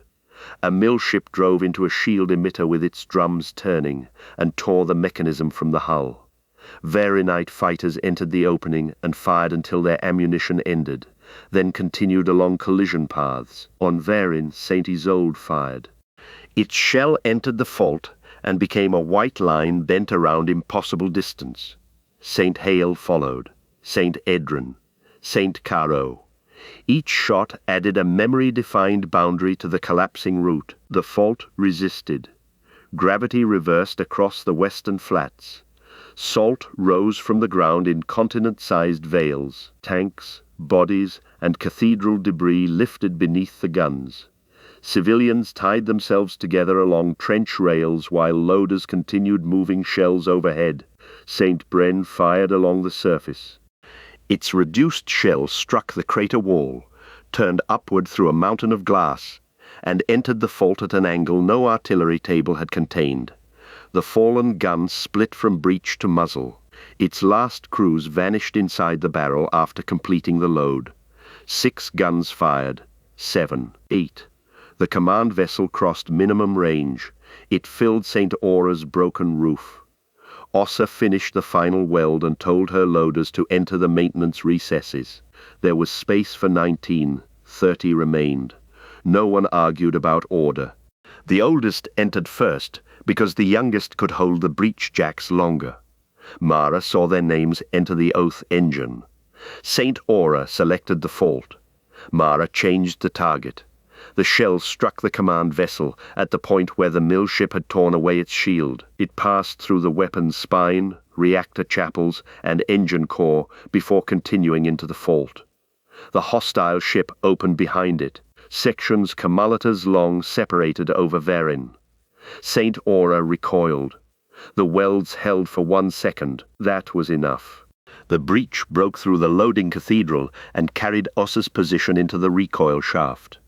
A mill ship drove into a shield emitter with its drums turning, and tore the mechanism from the hull. Varinite fighters entered the opening and fired until their ammunition ended, then continued along collision paths. On Varin, St. Isolde fired. Its shell entered the fault and became a white line bent around impossible distance. St. Hale followed, St. Edrin, St. Caro. Each shot added a memory-defined boundary to the collapsing route. The fault resisted. Gravity reversed across the western flats. Salt rose from the ground in continent-sized veils. Tanks, bodies, and cathedral debris lifted beneath the guns. Civilians tied themselves together along trench rails while loaders continued moving shells overhead. St. Bren fired along the surface. Its reduced shell struck the crater wall, turned upward through a mountain of glass, and entered the fault at an angle no artillery table had contained. The fallen gun split from breech to muzzle. Its last crews vanished inside the barrel after completing the load. 6 guns fired. 7, 8. The command vessel crossed minimum range. It filled St. Aura's broken roof. Ossa finished the final weld and told her loaders to enter the maintenance recesses. There was space for 19, 30 remained. No one argued about order. The oldest entered first, because the youngest could hold the breech jacks longer. Mara saw their names enter the oath engine. St. Aura selected the fault. Mara changed the target. The shell struck the command vessel at the point where the mill ship had torn away its shield. It passed through the weapon's spine, reactor chapels, and engine core before continuing into the fault. The hostile ship opened behind it. Sections kilometers long separated over Varin. St. Aura recoiled. The welds held for 1 second. That was enough. The breach broke through the loading cathedral and carried Ossa's position into the recoil shaft.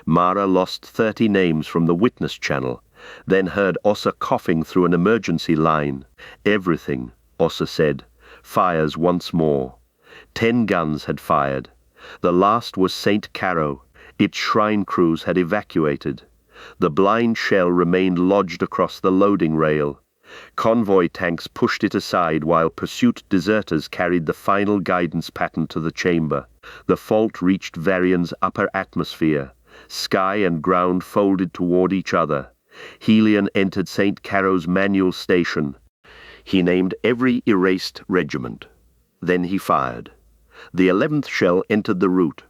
Mara lost 30 names from the witness channel, then heard Ossa coughing through an emergency line. "Everything," Ossa said, "fires once more." 10 guns had fired. The last was St. Caro. Its shrine crews had evacuated. The blind shell remained lodged across the loading rail. Convoy tanks pushed it aside while pursuit deserters carried the final guidance pattern to the chamber. The fault reached Varian's upper atmosphere. Sky and ground folded toward each other. Helion entered St. Caro's manual station. He named every erased regiment. Then he fired. The 11th shell entered the route.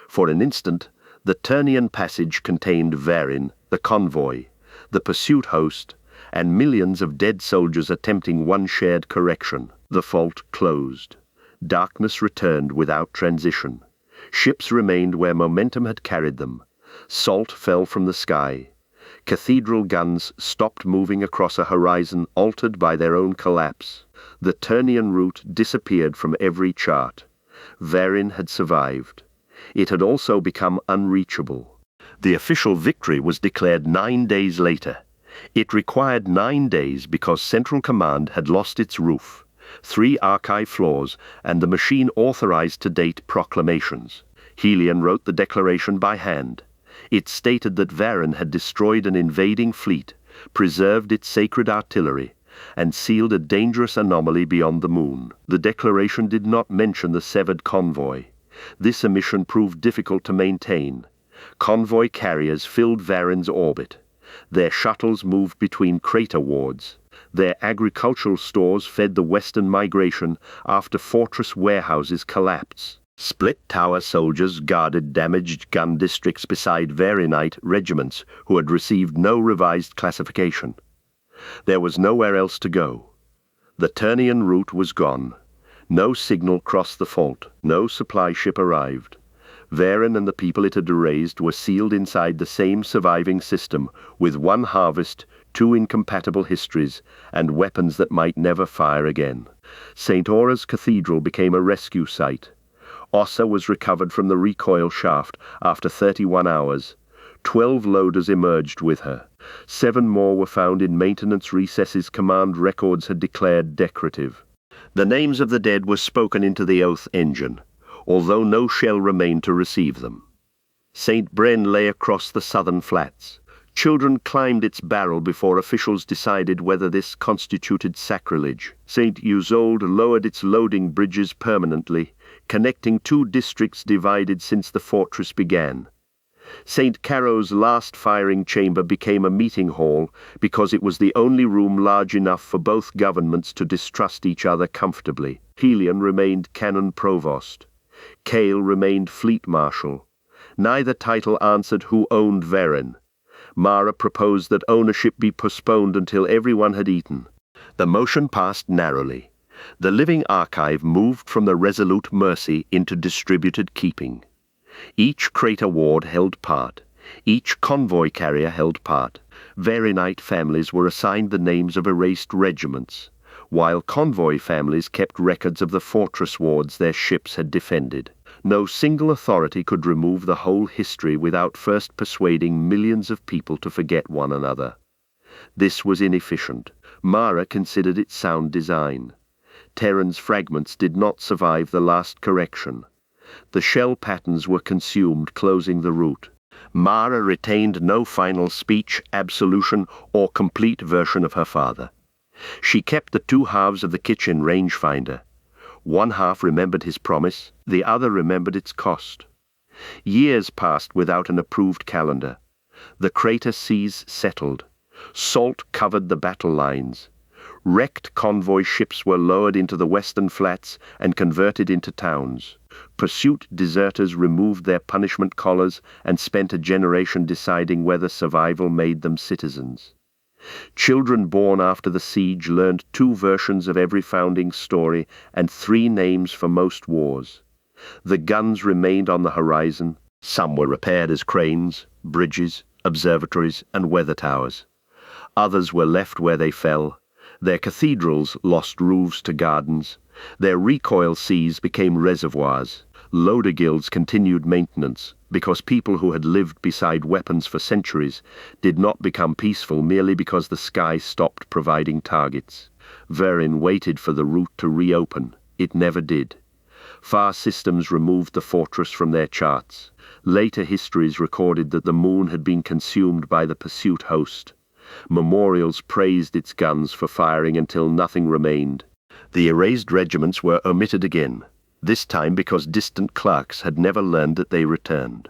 For an instant, the Turnian passage contained Varin, the convoy, the pursuit host, and millions of dead soldiers attempting one shared correction. The fault closed. Darkness returned without transition. Ships remained where momentum had carried them. Salt fell from the sky. Cathedral guns stopped moving across a horizon altered by their own collapse. The Turnian route disappeared from every chart. Varin had survived. It had also become unreachable. The official victory was declared 9 days later. It required 9 days because Central Command had lost its roof, 3 archive floors, and the machine authorized to date proclamations. Helion wrote the declaration by hand. It stated that Varin had destroyed an invading fleet, preserved its sacred artillery, and sealed a dangerous anomaly beyond the moon. The declaration did not mention the severed convoy. This omission proved difficult to maintain. Convoy carriers filled Varin's orbit. Their shuttles moved between crater wards. Their agricultural stores fed the western migration after fortress warehouses collapsed. Split tower soldiers guarded damaged gun districts beside Varinite regiments who had received no revised classification. There was nowhere else to go. The Turnian route was gone. No signal crossed the fault. No supply ship arrived. Varin and the people it had erased were sealed inside the same surviving system, with 1 harvest, 2 incompatible histories, and weapons that might never fire again. St. Aura's Cathedral became a rescue site. Ossa was recovered from the recoil shaft after 31 hours. 12 loaders emerged with her. 7 more were found in maintenance recesses command records had declared decorative. The names of the dead were spoken into the oath engine, although no shell remained to receive them. St. Bren lay across the southern flats. Children climbed its barrel before officials decided whether this constituted sacrilege. St. Usold lowered its loading bridges permanently, connecting 2 districts divided since the fortress began. St. Caro's last firing chamber became a meeting hall because it was the only room large enough for both governments to distrust each other comfortably. Helion remained Canon Provost. Cale remained Fleet Marshal. Neither title answered who owned Varin. Mara proposed that ownership be postponed until everyone had eaten. The motion passed narrowly. The living archive moved from the resolute mercy into distributed keeping. Each crater ward held part. Each convoy carrier held part. Varinite families were assigned the names of erased regiments, while convoy families kept records of the fortress wards their ships had defended. No single authority could remove the whole history without first persuading millions of people to forget one another. This was inefficient. Mara considered it sound design. Terran's fragments did not survive the last correction. The shell patterns were consumed, closing the route. Mara retained no final speech, absolution, or complete version of her father. She kept the 2 halves of the kitchen rangefinder. 1 half remembered his promise, the other remembered its cost. Years passed without an approved calendar. The crater seas settled. Salt covered the battle lines. Wrecked convoy ships were lowered into the western flats and converted into towns. Pursuit deserters removed their punishment collars and spent a generation deciding whether survival made them citizens. Children born after the siege learned 2 versions of every founding story and 3 names for most wars. The guns remained on the horizon. Some were repaired as cranes, bridges, observatories, and weather towers. Others were left where they fell. Their cathedrals lost roofs to gardens. Their recoil seas became reservoirs. Loader guilds continued maintenance, because people who had lived beside weapons for centuries did not become peaceful merely because the sky stopped providing targets. Varin waited for the route to reopen. It never did. Far systems removed the fortress from their charts. Later histories recorded that the moon had been consumed by the pursuit host. Memorials praised its guns for firing until nothing remained. The erased regiments were omitted again, this time because distant clerks had never learned that they returned.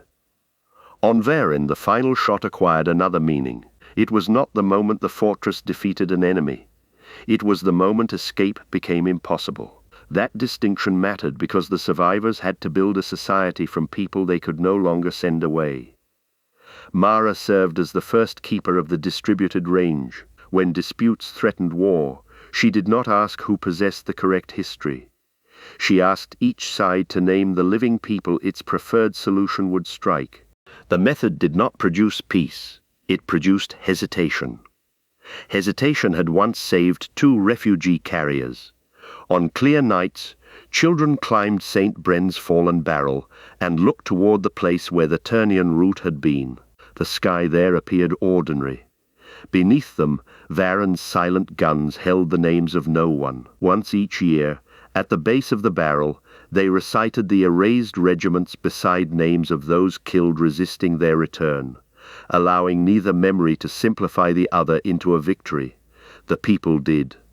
On Varin, the final shot acquired another meaning. It was not the moment the fortress defeated an enemy. It was the moment escape became impossible. That distinction mattered because the survivors had to build a society from people they could no longer send away. Mara served as the first keeper of the distributed range. When disputes threatened war, she did not ask who possessed the correct history. She asked each side to name the living people its preferred solution would strike. The method did not produce peace. It produced hesitation. Hesitation had once saved 2 refugee carriers. On clear nights, children climbed St. Bren's fallen barrel and looked toward the place where the Turnian route had been. The sky there appeared ordinary. Beneath them, Varen's silent guns held the names of no one. Once each year, at the base of the barrel, they recited the erased regiments beside names of those killed resisting their return, allowing neither memory to simplify the other into a victory. The people did.